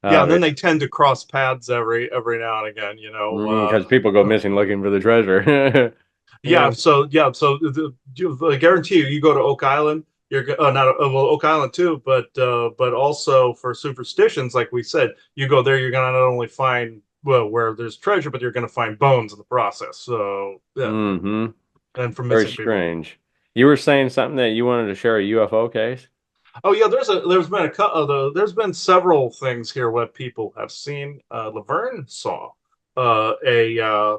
Yeah, and then There's they tend to cross paths every now and again. because people go missing looking for the treasure. Yeah, so I guarantee you, you go to Oak Island, not well, Oak Island too, but also for superstitions, like we said, you go there, you're gonna not only find well where there's treasure, but you're gonna find bones in the process. So yeah, Mm-hmm. and from Very missing people. strange. You were saying something that you wanted to share a UFO case? Oh yeah, there's been several things here what people have seen. Laverne saw uh, a uh,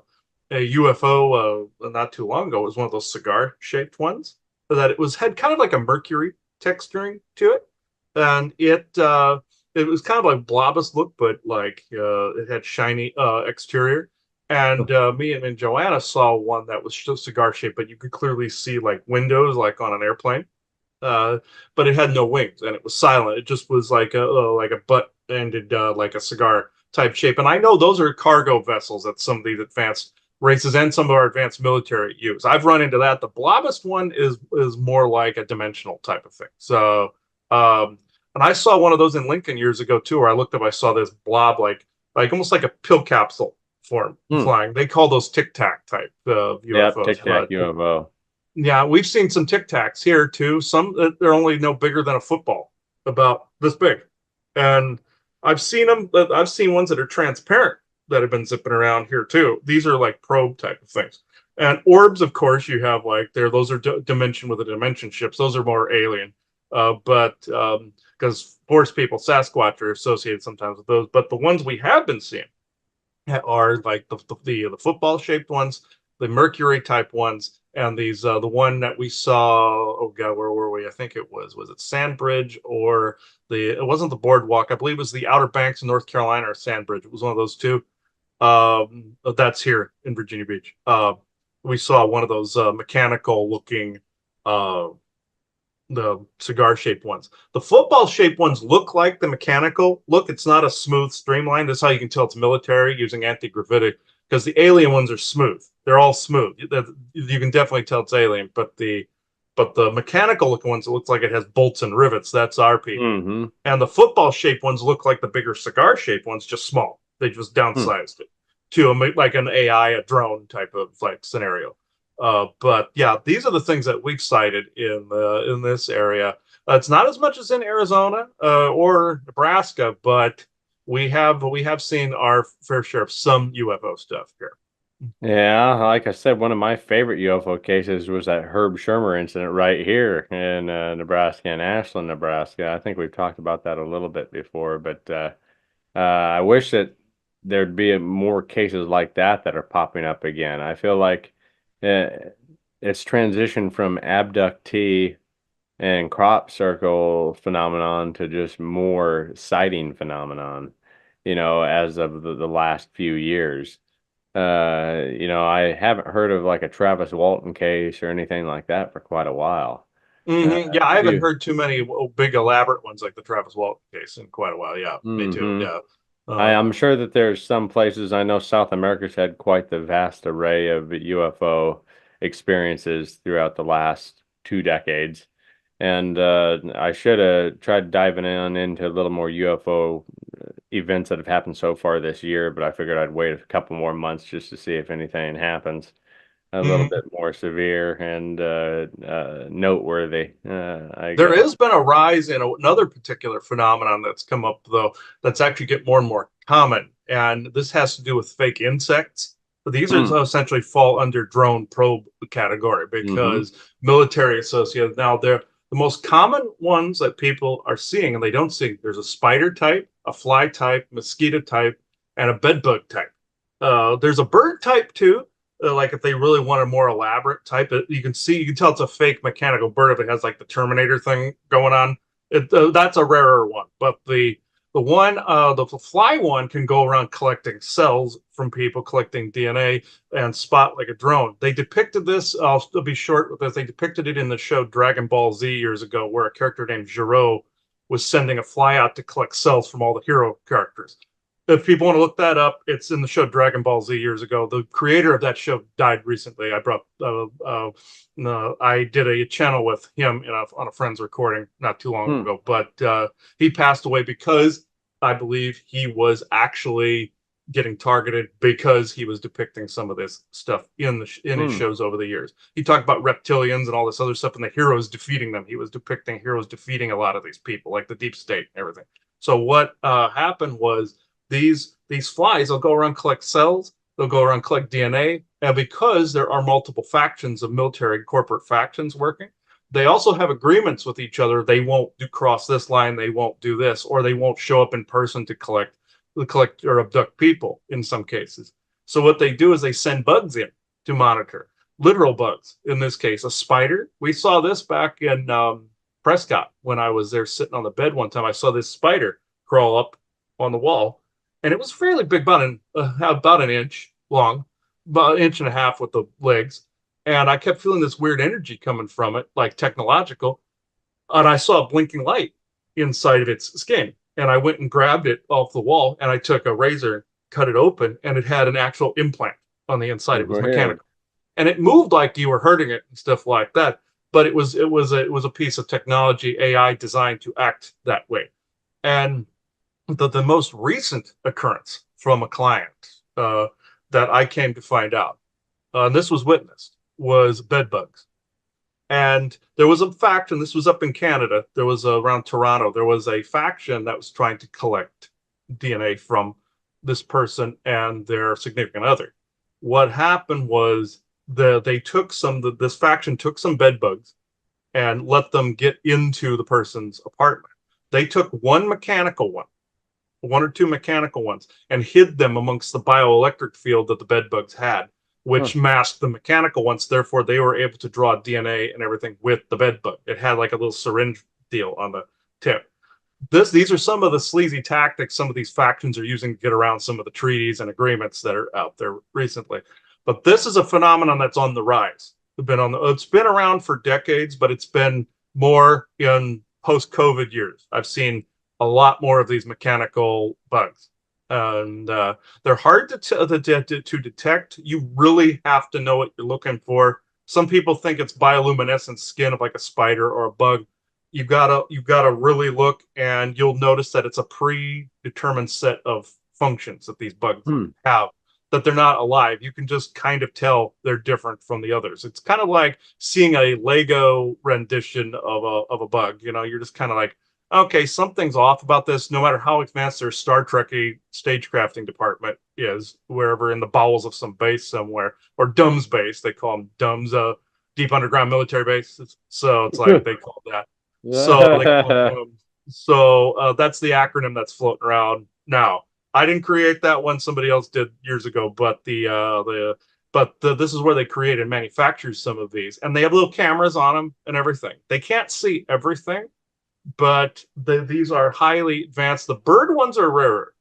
a UFO not too long ago. It was one of those cigar shaped ones that it was had kind of like a mercury texturing to it, and it was kind of like blobus look, but like it had shiny exterior. And me and Joanna saw one that was just cigar shaped, but you could clearly see like windows, like on an airplane, uh, but it had no wings and it was silent. It just was like a butt ended like a cigar type shape. And I know those are cargo vessels that some of these advanced races and some of our advanced military use. I've run into that. The blobest one is more like a dimensional type of thing. So and I saw one of those in Lincoln years ago too, where I looked up, I saw this blob like almost like a pill capsule form Hmm. flying. They call those tic tac type Yep, UFOs, Tic Tac but UFO. yeah, we've seen some Tic Tacs here too. Some they're only no bigger than a football, about this big. And I've seen them. I've seen ones that are transparent that have been zipping around here too. These are like probe type of things. And orbs, of course, you have like there. Those are dimension with the dimension ships. Those are more alien. But because force people, Sasquatch are associated sometimes with those. But the ones we have been seeing are like the football shaped ones, the Mercury type ones, and these the one that we saw. Oh God, where were we? I think it was it Sandbridge or the it wasn't the Boardwalk. I believe it was the Outer Banks in North Carolina or Sandbridge. It was one of those two. That's here in Virginia Beach. We saw one of those mechanical looking uh, the cigar shaped ones. The football shaped ones look like the mechanical look. It's not a smooth streamline. That's how you can tell it's military using anti-gravitic because the alien ones are smooth. They're all smooth. You can definitely tell it's alien, but the mechanical looking ones, it looks like it has bolts and rivets. That's our people. Mm-hmm. And the football shaped ones look like the bigger cigar shaped ones, just small. They just Hmm. downsized it to like an AI, a drone type of like scenario. But yeah, these are the things that we've cited in this area. It's not as much as in Arizona or Nebraska, but we have seen our fair share of some UFO stuff here. Yeah, like I said, one of my favorite UFO cases was that Herb Shermer incident right here in Nebraska and Ashland, Nebraska. I think we've talked about that a little bit before, but I wish that there'd be more cases like that that are popping up again. I feel like uh, it's transitioned from abductee and crop circle phenomenon to just more sighting phenomenon, as of the last few years. I haven't heard of like a Travis Walton case or anything like that for quite a while. Yeah, I haven't You, heard too many big elaborate ones like the Travis Walton case in quite a while. Yeah, me too. hmm Yeah. I'm sure that there's some places. I know South America's had quite the vast array of UFO experiences throughout the last 2 decades. And I should have tried diving into a little more UFO events that have happened so far this year, but I figured I'd wait a couple more months just to see if anything happens a little Mhm. bit more severe and noteworthy, I There guess. has been a rise in another particular phenomenon that's come up, though, that's actually getting more and more common. And this has to do with fake insects. These Hmm. are essentially fall under drone probe category Mm-hmm. because military associated. Now, they're the most common ones that people are seeing, and they don't see. There's a spider type, a fly type, mosquito type, and a bedbug type. There's a bird type too, like if they really want a more elaborate type, you can tell it's a fake mechanical bird if it has like the Terminator thing going on. That's a rarer one, but the fly one can go around collecting cells from people, collecting DNA, and spot like a drone. They depicted this. I'll be short with this. They depicted it in the show Dragon Ball Z years ago, where a character named Giro was sending a fly out to collect cells from all the hero characters. If people want to look that up, it's in the show Dragon Ball Z years ago. The creator of that show died recently. I did a channel with him on a friend's recording not too long ago, but he passed away because I believe he was actually getting targeted because he was depicting some of this stuff in his shows over the years. He talked about reptilians and all this other stuff, and the heroes defeating them. He was depicting heroes defeating a lot of these people, like the deep state and everything. So what happened was these flies will go around collect cells, they'll go around collect DNA, and because there are multiple factions of military corporate factions working, they also have agreements with each other. They won't cross this line, they won't do this, or they won't show up in person to collect or abduct people in some cases. So what they do is they send bugs in to monitor, literal bugs. In this case, a spider. We saw this back in Prescott when I was there sitting on the bed one time. I saw this spider crawl up on the wall, and it was fairly big, about an inch long, about an inch and a half with the legs. And I kept feeling this weird energy coming from it, like technological. And I saw a blinking light inside of its skin. And I went and grabbed it off the wall, and I took a razor and cut it open, and it had an actual implant on the inside. It was mechanical, and it moved like you were hurting it and stuff like that. But it was a piece of technology, AI designed to act that way. And the most recent occurrence from a client that I came to find out, and this was witnessed, was bed bugs. And there was a faction, this was up in Canada, there was around Toronto, there was a faction that was trying to collect DNA from this person and their significant other. What happened was this faction took some bed bugs and let them get into the person's apartment. They took one or two mechanical ones, and hid them amongst the bioelectric field that the bed bugs had, which masked the mechanical ones. Therefore, they were able to draw DNA and everything with the bed bug. It had like a little syringe deal on the tip. These are some of the sleazy tactics some of these factions are using to get around some of the treaties and agreements that are out there recently. But this is a phenomenon that's on the rise. It's been around for decades, but it's been more in post-COVID years. I've seen a lot more of these mechanical bugs. And they're hard to detect. You really have to know what you're looking for. Some people think it's bioluminescent skin of like a spider or a bug. You've gotta really look, and you'll notice that it's a predetermined set of functions that these bugs have. That they're not alive. You can just kind of tell they're different from the others. It's kind of like seeing a Lego rendition of a bug. You know, you're just kind of like, okay, something's off about this, no matter how advanced their Star Trek-y stagecrafting department is, wherever in the bowels of some base somewhere, or DUMS base, they call them DUMS, deep underground military bases. So it's like they call that. So they call them DUMS. So that's the acronym that's floating around now. I didn't create that one; somebody else did years ago. But this is where they create and manufacture some of these, and they have little cameras on them and everything. They can't see everything, but these are highly advanced. The bird ones are rarer.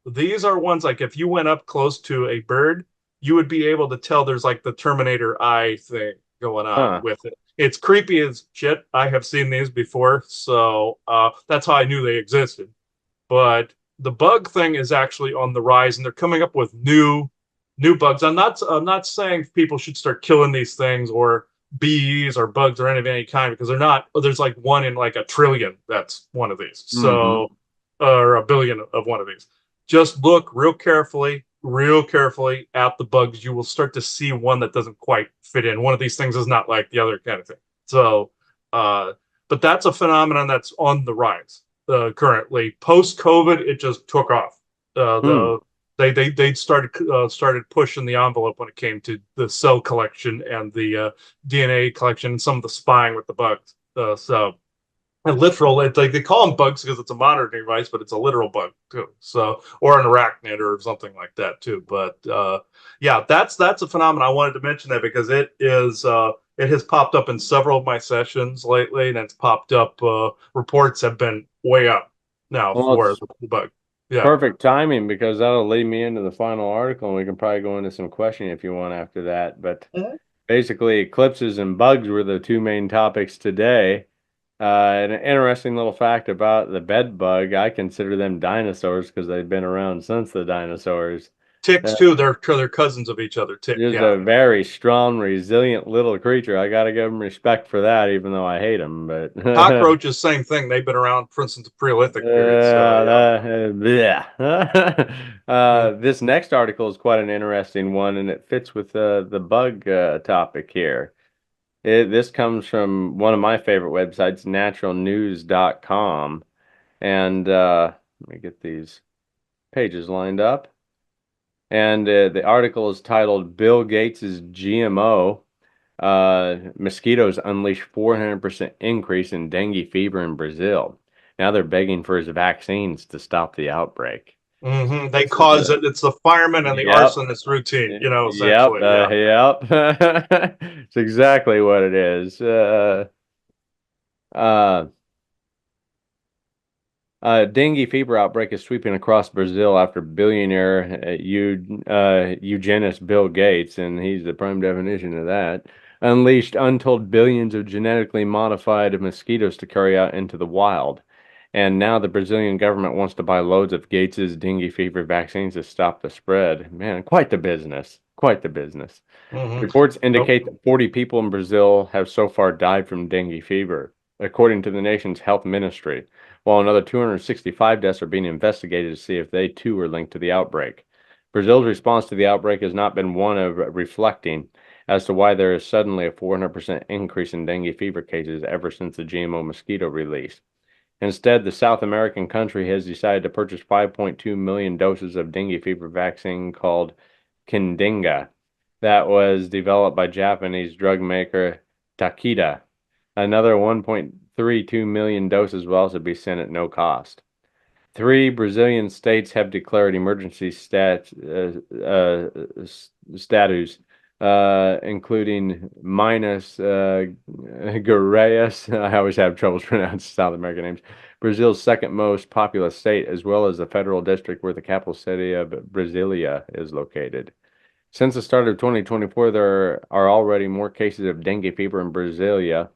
These are ones like if you went up close to a bird, you would be able to tell there's like the Terminator eye thing going on with it. It's creepy as shit. I have seen these before, so that's how I knew they existed. But the bug thing is actually on the rise, and they're coming up with new bugs. I'm not saying people should start killing these things or bees or bugs or any kind, because they're not. There's like one in like a trillion that's one of these. So or a billion of one of these. Just look real carefully at the bugs. You will start to see one that doesn't quite fit in. One of these things is not like the other kind of thing. So but that's a phenomenon that's on the rise currently. Post COVID, it just took off. They started pushing the envelope when it came to the cell collection and the DNA collection and some of the spying with the bugs. And literal, they call them bugs because it's a monitoring device, but it's a literal bug too. So, or an arachnid or something like that too. But yeah, that's a phenomenon. I wanted to mention that because it has popped up in several of my sessions lately, and it's popped up. Reports have been way up now for the bug. Yeah. Perfect timing, because that'll lead me into the final article, and we can probably go into some questioning if you want after that. But basically, eclipses and bugs were the two main topics today. An interesting little fact about the bed bug, I consider them dinosaurs because they've been around since the dinosaurs. Ticks too. They're cousins of each other. Tick. Just Yeah. a very strong, resilient little creature. I got to give him respect for that, even though I hate him. But Cockroaches, same thing. They've been around since the Preolithic period. So yeah. This next article is quite an interesting one, and it fits with the bug topic here. This comes from one of my favorite websites, naturalnews.com. And let me get these pages lined up. And the article is titled Bill Gates' GMO Mosquitoes Unleash 400% Increase in Dengue Fever in Brazil. Now they're begging for his vaccines to stop the outbreak. They cause it. It's the fireman and the arsonist routine, essentially. Yep. It's exactly what it is. Dengue fever outbreak is sweeping across Brazil after billionaire eugenist Bill Gates, and he's the prime definition of that, unleashed untold billions of genetically modified mosquitoes to carry out into the wild. And now the Brazilian government wants to buy loads of Gates's dengue fever vaccines to stop the spread. Man, quite the business. Quite the business. Reports indicate that 40 people in Brazil have so far died from dengue fever, according to the nation's health ministry, while another 265 deaths are being investigated to see if they too are linked to the outbreak. Brazil's response to the outbreak has not been one of reflecting as to why there is suddenly a 400% increase in dengue fever cases ever since the GMO mosquito release. Instead, the South American country has decided to purchase 5.2 million doses of dengue fever vaccine called Qdenga that was developed by Japanese drug maker Takeda. Another 1.32 million doses will also be sent at no cost. 3 Brazilian states have declared emergency status, including Minas Gerais. I always have trouble pronouncing South American names. Brazil's second most populous state, as well as the federal district where the capital city of Brasilia is located. Since the start of 2024, there are already more cases of dengue fever in Brasilia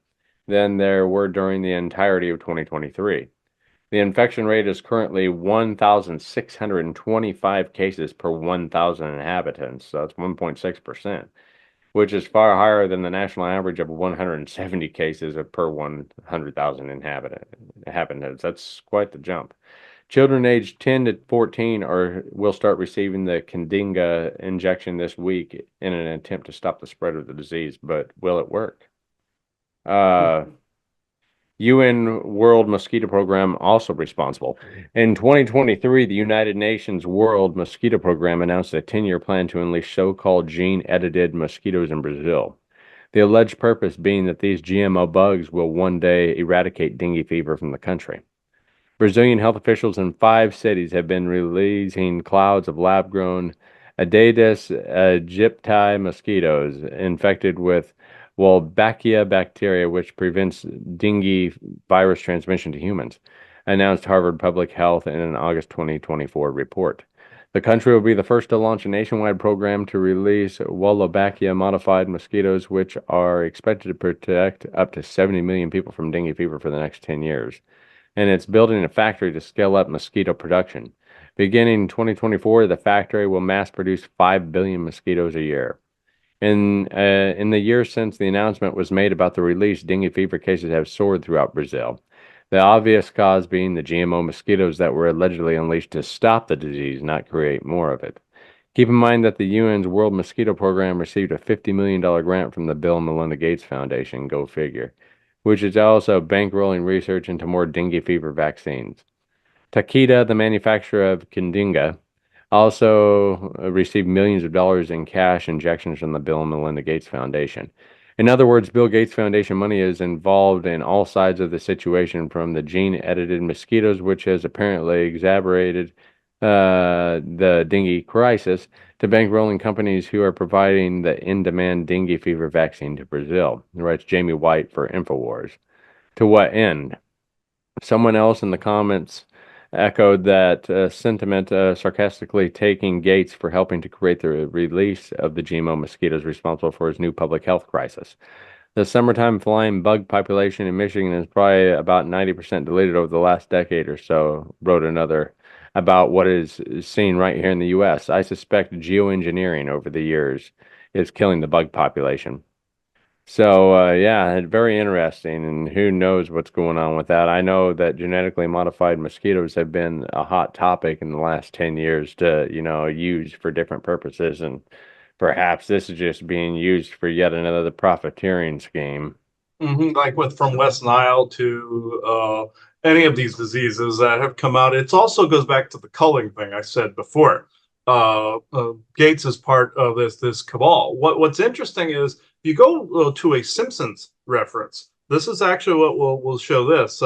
than there were during the entirety of 2023. The infection rate is currently 1,625 cases per 1,000 inhabitants, so that's 1.6%, which is far higher than the national average of 170 cases per 100,000 inhabitants. That's quite the jump. Children aged 10 to 14 will start receiving the Qdenga injection this week in an attempt to stop the spread of the disease, but will it work? UN World Mosquito Program also responsible. In 2023, the United Nations World Mosquito Program announced a 10-year plan to unleash so-called gene-edited mosquitoes in Brazil. The alleged purpose being that these GMO bugs will one day eradicate dengue fever from the country. Brazilian health officials in 5 cities have been releasing clouds of lab-grown Aedes aegypti mosquitoes infected with Wolbachia bacteria, which prevents dengue virus transmission to humans, announced Harvard Public Health in an August 2024 report. The country will be the first to launch a nationwide program to release Wolbachia modified mosquitoes, which are expected to protect up to 70 million people from dengue fever for the next 10 years. And it's building a factory to scale up mosquito production. Beginning in 2024, the factory will mass produce 5 billion mosquitoes a year. In the years since the announcement was made about the release, dengue fever cases have soared throughout Brazil. The obvious cause being the GMO mosquitoes that were allegedly unleashed to stop the disease, not create more of it. Keep in mind that the UN's World Mosquito Program received a $50 million grant from the Bill and Melinda Gates Foundation, go figure, which is also bankrolling research into more dengue fever vaccines. Takeda, the manufacturer of Qdenga, also received millions of dollars in cash injections from the Bill and Melinda Gates Foundation. In other words, Bill Gates Foundation money is involved in all sides of the situation, from the gene-edited mosquitoes, which has apparently exacerbated the dengue crisis, to bankrolling companies who are providing the in-demand dengue fever vaccine to Brazil, writes Jamie White for InfoWars. To what end? Someone else in the comments echoed that sentiment, sarcastically taking Gates for helping to create the release of the GMO mosquitoes responsible for his new public health crisis. The summertime flying bug population in Michigan is probably about 90% deleted over the last decade or so, wrote another about what is seen right here in the U.S. I suspect geoengineering over the years is killing the bug population. So yeah, very interesting, and who knows what's going on with that. I know that genetically modified mosquitoes have been a hot topic in the last 10 years to, use for different purposes, and perhaps this is just being used for yet another profiteering scheme. Like with from West Nile to any of these diseases that have come out. It also goes back to the culling thing I said before. Gates is part of this cabal. What's interesting is if you go to a Simpsons reference, this is actually what we'll show this.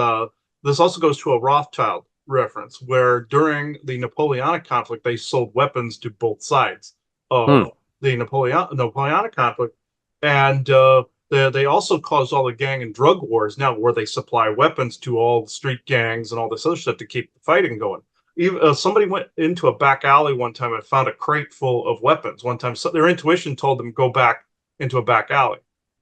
This also goes to a Rothschild reference, where during the Napoleonic conflict, they sold weapons to both sides Hmm. of the Napoleonic conflict, and they also caused all the gang and drug wars now, where they supply weapons to all the street gangs and all this other stuff to keep the fighting going. Even somebody went into a back alley one time and found a crate full of weapons. One time, so their intuition told them go back into a back alley.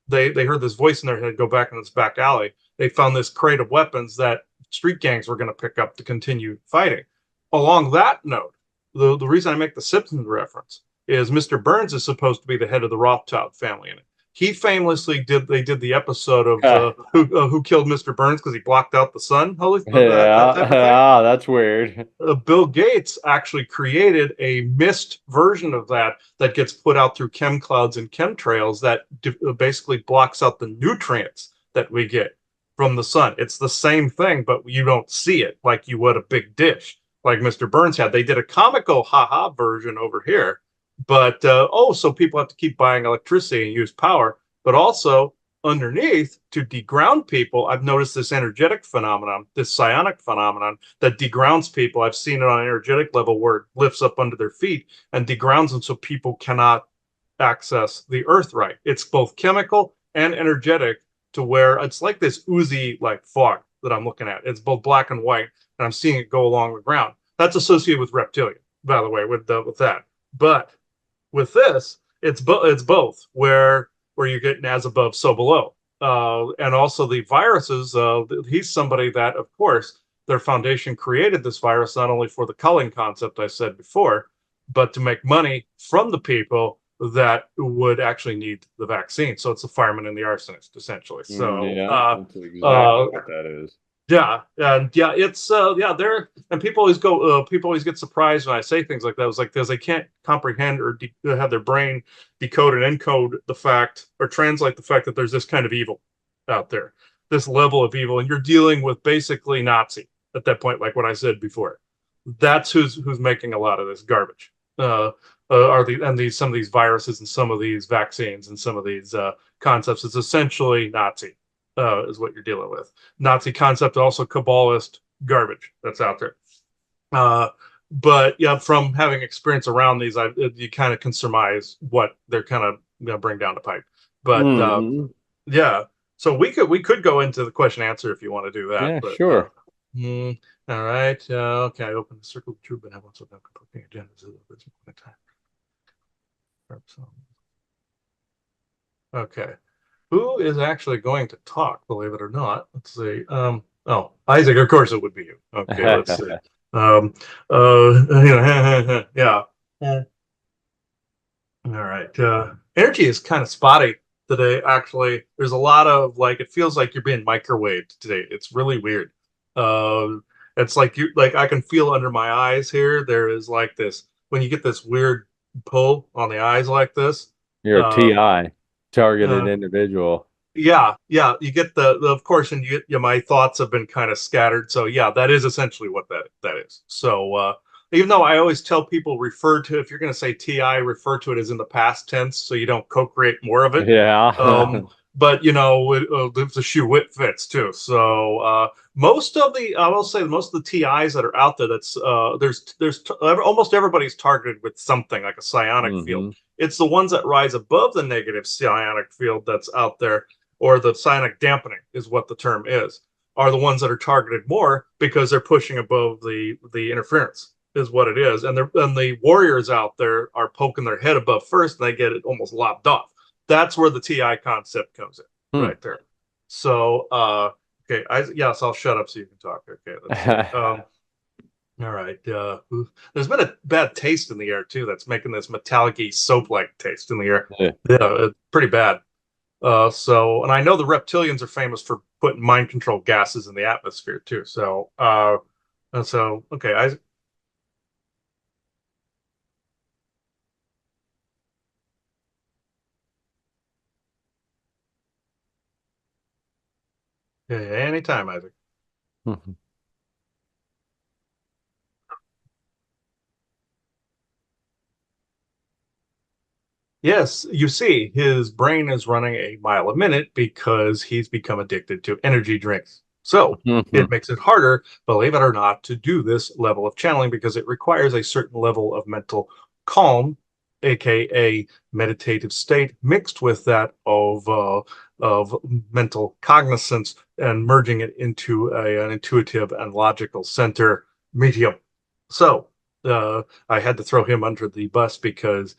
They heard this voice in their head, go back in this back alley. They found this crate of weapons that street gangs were going to pick up to continue fighting. Along that note, the reason I make the Simpsons reference is Mr. Burns is supposed to be the head of the Rothschild family in it. He famously did the episode of who killed Mr. Burns because he blocked out the sun. Holy that type of thing. Ah, that's weird. Bill Gates actually created a mist version of that gets put out through chem clouds and chemtrails that basically blocks out the nutrients that we get from the sun. It's the same thing, but you don't see it like you would a big dish like Mr. Burns had. They did a comical haha version over here. But so people have to keep buying electricity and use power. But also underneath, to deground people, I've noticed this energetic phenomenon, this psionic phenomenon that degrounds people. I've seen it on an energetic level where it lifts up under their feet and degrounds them so people cannot access the earth right. It's both chemical and energetic, to where it's like this oozy like fog that I'm looking at. It's both black and white, and I'm seeing it go along the ground. That's associated with reptilian, by the way, with that. But with this, it's both, where you get as above, so below, and also the viruses. He's somebody that, of course, their foundation created this virus not only for the culling concept I said before, but to make money from the people that would actually need the vaccine. So it's the fireman and the arsonist, essentially. So that's exactly what that is. Yeah, and yeah, it's there, and people always get surprised when I say things like that. It's like, because they can't comprehend or have their brain decode and encode the fact or translate the fact that there's this kind of evil out there, this level of evil, and you're dealing with basically Nazi at that point, like what I said before. That's who's making a lot of this garbage. Some of these viruses and some of these vaccines and some of these concepts. It's essentially Nazi. Is what you're dealing with. Nazi concept, also Kabbalist garbage that's out there. But yeah, from having experience around these, you kind of can surmise what they're kind of going to bring down the pipe. But yeah, so we could go into the question answer if you want to do that. Yeah, but, sure. All right. Okay, I opened the circle of truth, but I want to know conflicting agendas at this point in time. Okay. Who is actually going to talk, believe it or not? Let's see. Isaac, of course it would be you. Okay, let's see. Yeah. All right. Energy is kind of spotty today, actually. There's a lot of, it feels like you're being microwaved today. It's really weird. It's like I can feel under my eyes here. There is like this, when you get this weird pull on the eyes like this. You're a TI. Targeted individual. Yeah, you get the of course, and my thoughts have been kind of scattered. So yeah, that is essentially what that is. So even though I always tell people, if you're going to say TI, refer to it as in the past tense, so you don't co-create more of it. Yeah. But if the shoe it fits too. So most of the TIs that are out there, that's there's almost everybody's targeted with something like a psionic field. It's the ones that rise above the negative psionic field that's out there, or the psionic dampening is what the term is, are the ones that are targeted more because they're pushing above the interference is what it is. And the warriors out there are poking their head above first, and they get it almost lopped off. That's where the TI concept comes in, right there. So, okay, yes, I'll shut up so you can talk. Okay, let's see. All right. There's been a bad taste in the air too. That's making this metallic-y soap-like taste in the air. Yeah. Yeah, it's pretty bad. And I know the reptilians are famous for putting mind control gases in the atmosphere too. Okay, yeah, anytime, Isaac. Yes, you see, his brain is running a mile a minute because he's become addicted to energy drinks. So it makes it harder, believe it or not, to do this level of channeling because it requires a certain level of mental calm, aka meditative state, mixed with that of mental cognizance and merging it into an intuitive and logical center medium. So I had to throw him under the bus because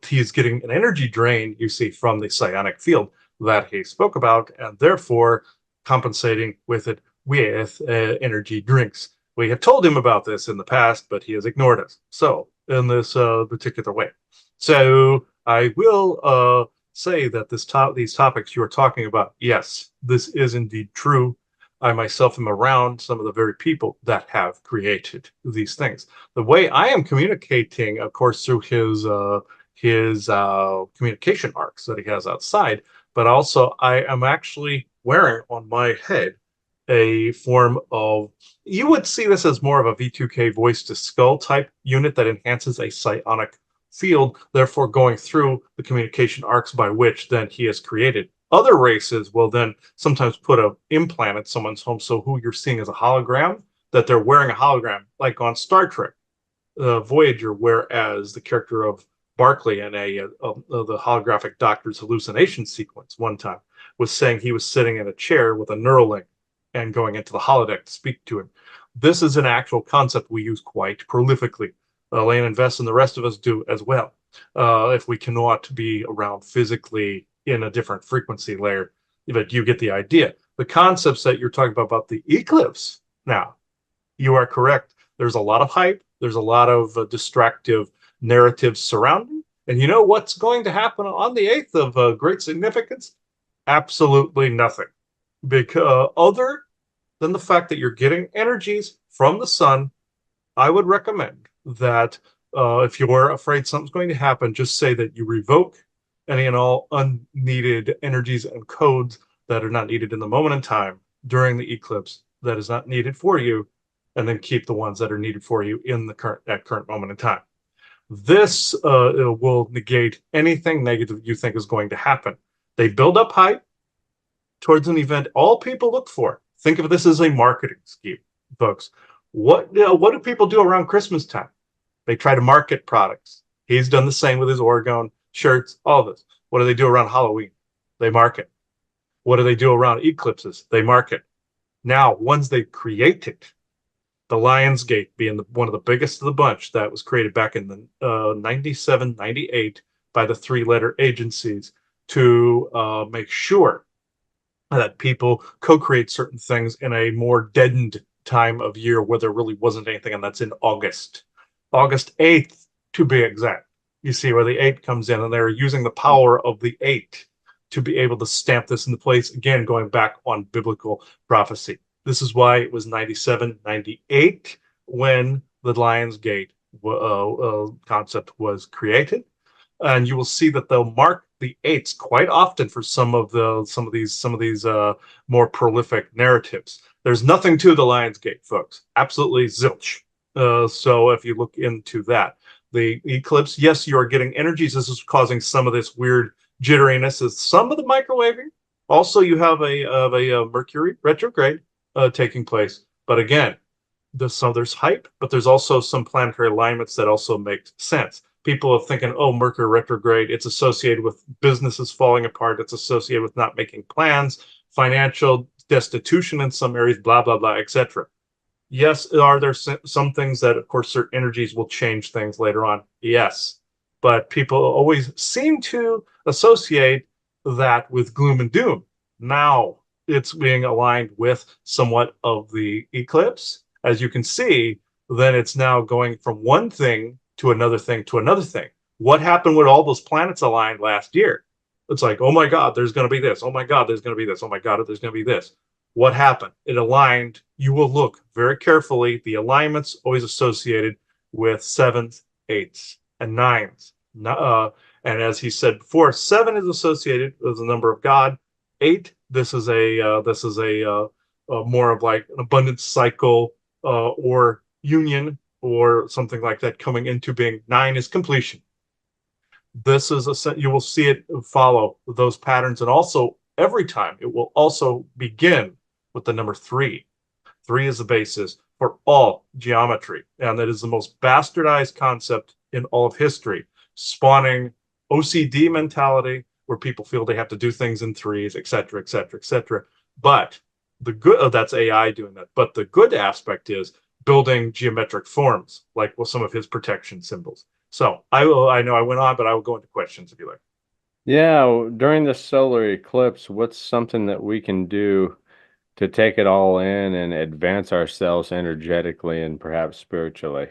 he's getting an energy drain, you see, from the psionic field that he spoke about, and therefore compensating with it with energy drinks. We have told him about this in the past, but he has ignored us. So, in this particular way. So, I will say that these topics you are talking about, yes, this is indeed true. I myself am around some of the very people that have created these things. The way I am communicating, of course, through his communication arcs that he has outside, but also I am actually wearing on my head a form of, you would see this as more of a V2K voice to skull type unit that enhances a psionic field, therefore going through the communication arcs by which then he has created. Other races will then sometimes put an implant at someone's home, so who you're seeing as a hologram, that they're wearing a hologram, like on Star Trek Voyager, whereas the character of Barclay in the holographic doctor's hallucination sequence one time was saying he was sitting in a chair with a Neuralink and going into the holodeck to speak to him. This is an actual concept we use quite prolifically. Lane and Vess and the rest of us do as well. If we cannot be around physically in a different frequency layer, but you get the idea. The concepts that you're talking about the eclipse now, you are correct. There's a lot of hype. There's a lot of distractive narratives surrounding. And you know what's going to happen on the 8th of great significance? Absolutely nothing. Because other than the fact that you're getting energies from the sun, I would recommend that if you're afraid something's going to happen, just say that you revoke any and all unneeded energies and codes that are not needed in the moment in time during the eclipse that is not needed for you, and then keep the ones that are needed for you in the current moment in time. This will negate anything negative you think is going to happen. They build up hype towards an event all people look for. Think of this as a marketing scheme, folks. What do people do around Christmas time? They try to market products. He's done the same with his Oregon shirts, all of this. What do they do around Halloween? They market. What do they do around eclipses? They market. Now, once they create it, the Lionsgate being one of the biggest of the bunch that was created back in the 97, 98 by the three-letter agencies to make sure that people co-create certain things in a more deadened time of year where there really wasn't anything, and that's in August 8th to be exact. You see where the 8 comes in, and they're using the power of the 8 to be able to stamp this into place, again, going back on biblical prophecy. This is why it was 97, 98 when the Lionsgate concept was created. And you will see that they'll mark the eights quite often for some of these more prolific narratives. There's nothing to the Lionsgate, folks. Absolutely zilch. So if you look into that, the eclipse, yes, you are getting energies. This is causing some of this weird jitteriness. Is some of the microwaving. Also, you have a Mercury retrograde taking place. But again, there's hype, but there's also some planetary alignments that also make sense. People are thinking, oh, Mercury retrograde, it's associated with businesses falling apart. It's associated with not making plans, financial destitution in some areas, blah, blah, blah, etc. Yes, are there some things that, of course, certain energies will change things later on? Yes. But people always seem to associate that with gloom and doom. Now it's being aligned with somewhat of the eclipse. As you can see, then it's now going from one thing to another thing to another thing. What happened when all those planets aligned last year? It's like, oh my God, there's going to be this. Oh my God, there's going to be this. Oh my God, there's going to be this. What happened? It aligned. You will look very carefully. The alignments always associated with sevens, eights, and nines. And as he said before, 7 is associated with the number of God. 8, this is a more of like an abundance cycle or union or something like that coming into being. 9 is completion. This is you will see it follow those patterns, and also every time it will also begin with the number 3. 3 is the basis for all geometry, and that is the most bastardized concept in all of history, spawning OCD mentality where people feel they have to do things in threes, etc., etc., etc. But the good that's AI doing that. But the good aspect is building geometric forms, like with some of his protection symbols. So I know I went on, but I will go into questions if you like. Yeah, during the solar eclipse, what's something that we can do to take it all in and advance ourselves energetically and perhaps spiritually?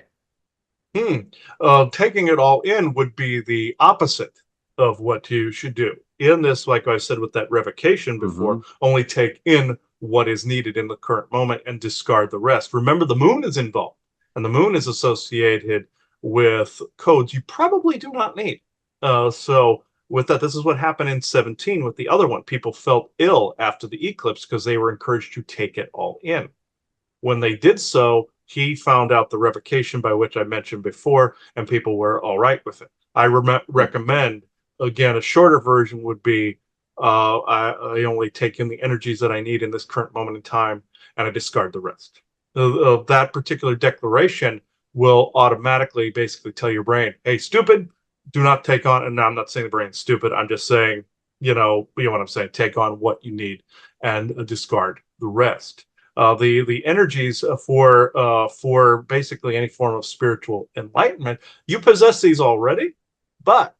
Taking it all in would be the opposite of what you should do. In this, like I said with that revocation before, only take in what is needed in the current moment and discard the rest. Remember, the moon is involved, and the moon is associated with codes you probably do not need. So, with that, this is what happened in 17 with the other one. People felt ill after the eclipse because they were encouraged to take it all in. When they did so, he found out the revocation by which I mentioned before, and people were all right with it. I recommend, again, a shorter version would be I only take in the energies that I need in this current moment in time, and I discard the rest. That particular declaration will automatically basically tell your brain, hey, stupid, do not take on, and now I'm not saying the brain's stupid, I'm just saying, you know what I'm saying, take on what you need and discard the rest. The energies for basically any form of spiritual enlightenment, you possess these already, but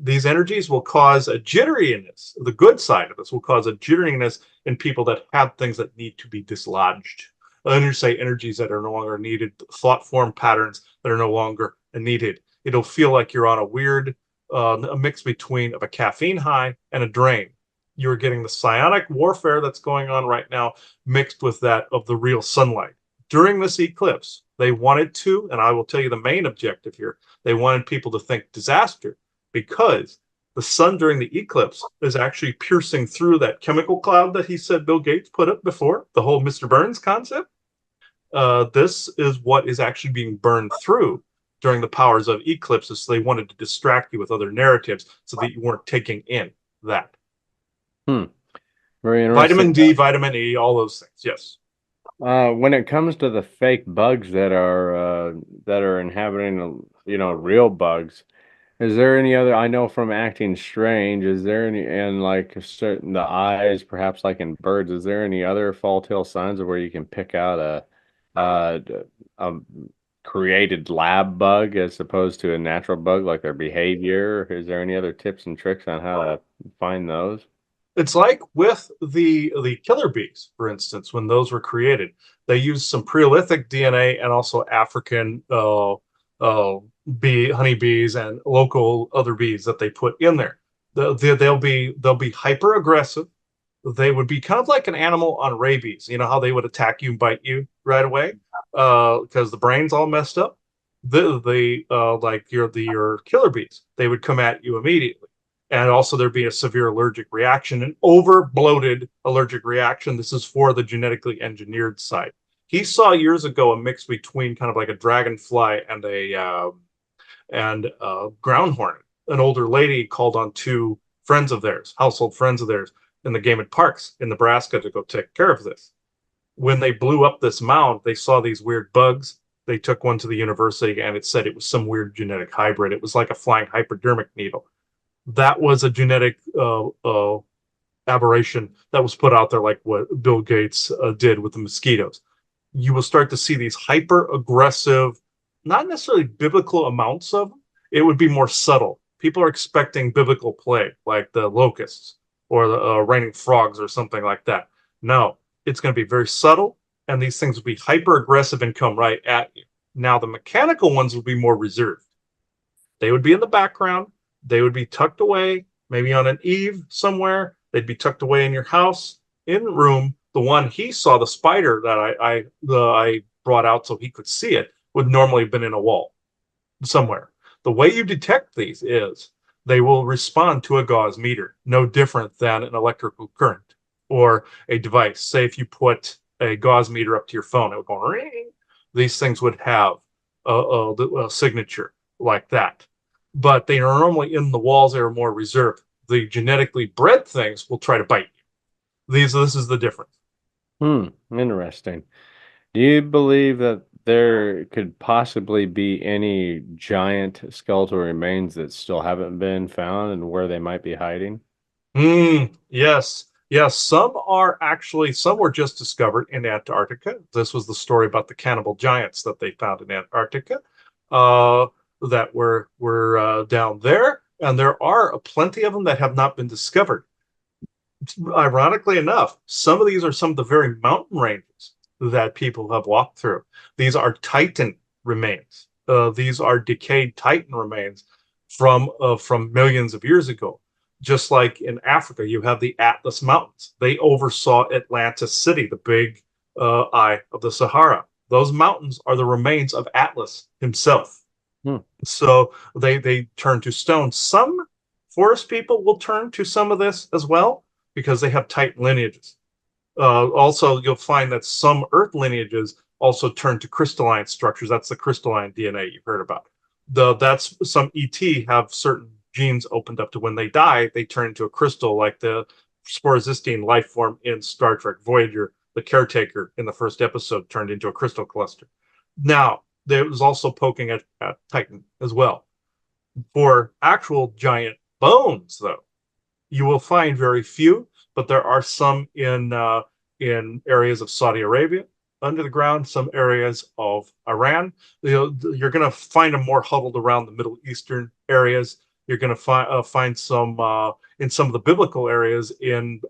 these energies will cause a jitteriness. The good side of this will cause a jitteriness in people that have things that need to be dislodged. I say energies that are no longer needed, thought form patterns that are no longer needed. It'll feel like you're on a weird a mix between of a caffeine high and a drain. You're getting the psionic warfare that's going on right now mixed with that of the real sunlight. During this eclipse, they wanted to, and I will tell you the main objective here, they wanted people to think disaster because the sun during the eclipse is actually piercing through that chemical cloud that he said Bill Gates put up before, the whole Mr. Burns concept. This is what is actually being burned through during the powers of eclipses. So they wanted to distract you with other narratives so that you weren't taking in that. Very interesting. Vitamin D, vitamin E, all those things. Yes. When it comes to the fake bugs that are inhabiting, real bugs, is there any other? I know from acting strange, is there any, and like certain the eyes, perhaps like in birds, is there any other fall tail signs of where you can pick out a created lab bug as opposed to a natural bug, like their behavior? Is there any other tips and tricks on how to find those? It's like with the killer bees, for instance, when those were created, they used some Preolithic DNA and also African honeybees and local other bees that they put in there. They'll be hyper aggressive. They would be kind of like an animal on rabies. You know how they would attack you and bite you right away because the brain's all messed up. Like your killer bees, they would come at you immediately. And also there'd be a severe allergic reaction, an over bloated allergic reaction. This is for the genetically engineered side. He saw years ago a mix between kind of like a dragonfly and a ground hornet. An older lady called on 2 friends of theirs, household friends of theirs, in the game at parks in Nebraska to go take care of this. When they blew up this mound, they saw these weird bugs. They took one to the university and it said it was some weird genetic hybrid. It was like a flying hypodermic needle. That was a genetic aberration that was put out there, like what Bill Gates did with the mosquitoes. You will start to see these hyper aggressive, not necessarily biblical amounts of them. It would be more subtle. People are expecting biblical play, like the locusts or the raining frogs or something like that. No, it's going to be very subtle, and these things would be hyper aggressive and come right at you. Now, the mechanical ones would be more reserved. They would be in the background. They would be tucked away, maybe on an eave somewhere. They'd be tucked away in your house, in the room. The one he saw, the spider that I brought out so he could see it, would normally have been in a wall somewhere. The way you detect these is they will respond to a gauge meter, no different than an electrical current or a device. Say if you put a gauge meter up to your phone, it would go ring. These things would have a signature like that. But they are normally in the walls, they are more reserved. The genetically bred things will try to bite you. This is the difference. Interesting. Do you believe that there could possibly be any giant skeletal remains that still haven't been found and where they might be hiding? Yes. Yes, some were just discovered in Antarctica. This was the story about the cannibal giants that they found in Antarctica that were down there. And there are plenty of them that have not been discovered. Ironically enough, some of these are some of the very mountain ranges that people have walked through. These are Titan remains. These are decayed Titan remains from millions of years ago. Just like in Africa, you have the Atlas Mountains. They oversaw Atlantis City, the big eye of the Sahara. Those mountains are the remains of Atlas himself. So they turn to stone. Some forest people will turn to some of this as well because they have Titan lineages. Also, you'll find that some Earth lineages also turn to crystalline structures. That's the crystalline DNA you've heard about. That's some ET have certain genes opened up to when they die, they turn into a crystal, like the sporosistine life form in Star Trek Voyager. The caretaker in the first episode turned into a crystal cluster. Now, there was also poking at Titan as well. For actual giant bones, though, you will find very few, but there are some in areas of Saudi Arabia under the ground, some areas of Iran. You're going to find them more huddled around the Middle Eastern areas. You're going to find some in some of the biblical areas in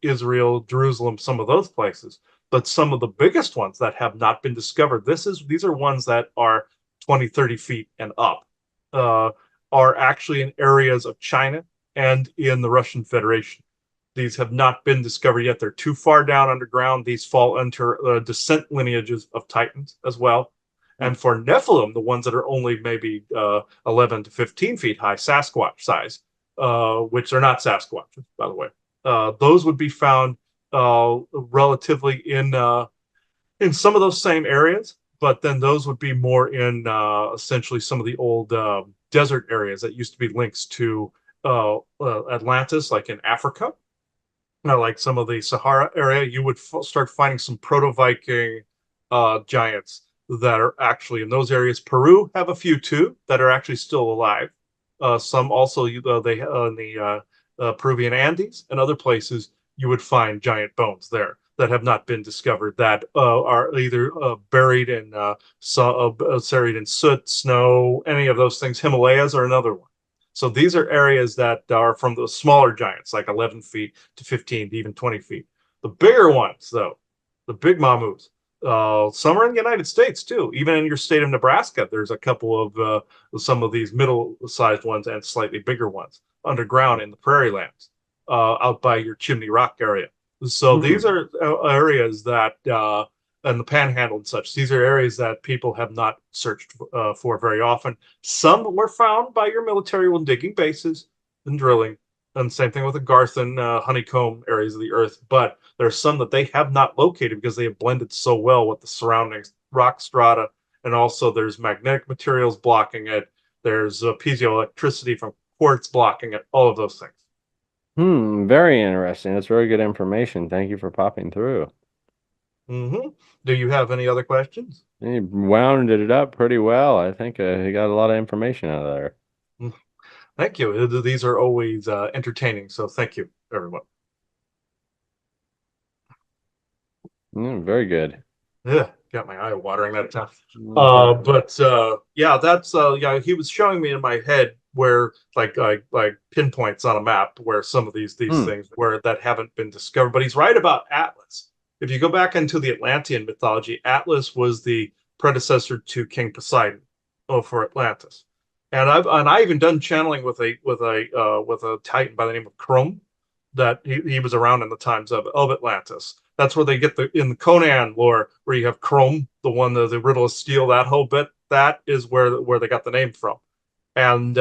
Israel, Jerusalem, some of those places. But some of the biggest ones that have not been discovered, these are ones that are 20, 30 feet and up, are actually in areas of China and in the Russian Federation. These have not been discovered yet. They're too far down underground. These fall under descent lineages of Titans as well. And for Nephilim, the ones that are only maybe 11 to 15 feet high, Sasquatch size, which are not Sasquatches, by the way, those would be found relatively in some of those same areas. But then those would be more in essentially some of the old desert areas that used to be links to Atlantis, like in Africa. Like some of the Sahara area, you would start finding some proto-Viking giants that are actually in those areas. Peru have a few too that are actually still alive. Some also in the Peruvian Andes and other places, you would find giant bones there that have not been discovered, that are either buried in buried in soot, snow, any of those things. Himalayas are another one. So these are areas that are from the smaller giants, like 11 feet to 15 to even 20 feet. The bigger ones, though, the big mammoths, some are in the United States, too. Even in your state of Nebraska, there's a couple of some of these middle-sized ones and slightly bigger ones underground in the prairie lands out by your Chimney Rock area. So these are areas that and the Panhandle and such. These are areas that people have not searched for very often. Some were found by your military when digging bases and drilling, and same thing with the Garth and honeycomb areas of the earth. But there are some that they have not located because they have blended so well with the surrounding rock strata, and also there's magnetic materials blocking it. There's piezoelectricity from quartz blocking it. All of those things. Very interesting. That's very good information. Thank you for popping through. Do you have any other questions? You wound it up pretty well. I think you got a lot of information out of there. Thank you. These are always entertaining. So thank you, everyone. Very good. Yeah, got my eye watering that time. Yeah, that's yeah. He was showing me in my head where like pinpoints on a map where some of these things where that haven't been discovered. But he's right about Atlas. if you go back into the Atlantean mythology, Atlas was the predecessor to King Poseidon, for Atlantis. And I even done channeling with a Titan by the name of Chrome, that he was around in the times of Atlantis. That's where they get in the Conan lore, where you have Chrome, the one, the riddle of steel, that whole bit. That is where they got the name from. And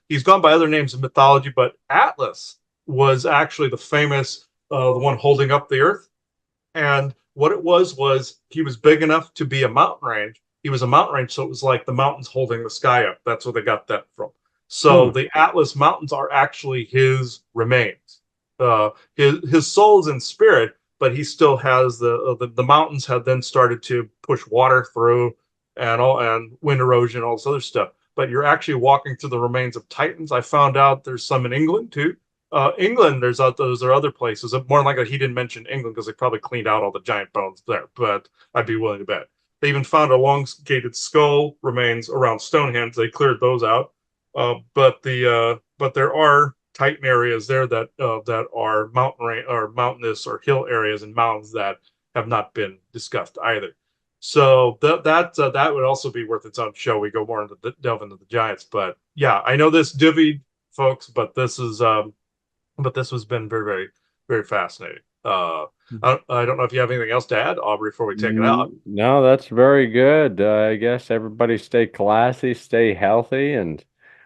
he's gone by other names in mythology, but Atlas was actually the famous, the one holding up the earth. And what it was he was big enough to be a mountain range. He was a mountain range, so it was like the mountains holding the sky up. That's where they got that from. So the Atlas Mountains are actually his remains. His soul's in spirit, but he still has the mountains have then started to push water through, and wind erosion, all this other stuff. But you're actually walking through the remains of Titans. I found out there's some in England too. England, those are other places. More likely he didn't mention England because they probably cleaned out all the giant bones there, but I'd be willing to bet. They even found elongated skull remains around Stonehenge. They cleared those out. But there are Titan areas there that are mountainous or hill areas and mountains that have not been discussed either. So that would also be worth its own show. We go more into delve into the giants, but yeah, I know this divvied, folks, but this has been very, very, very fascinating. I don't know if you have anything else to add, Aubrey, before we take it out. No, that's very good. I guess everybody stay classy, stay healthy, and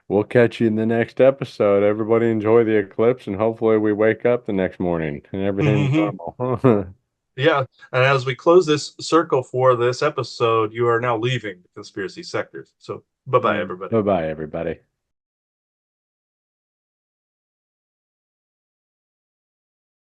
we'll catch you in the next episode. Everybody enjoy the eclipse, and hopefully we wake up the next morning and everything's normal. Yeah, and as we close this circle for this episode, you are now leaving the conspiracy sectors. So bye-bye, everybody. Bye-bye, everybody.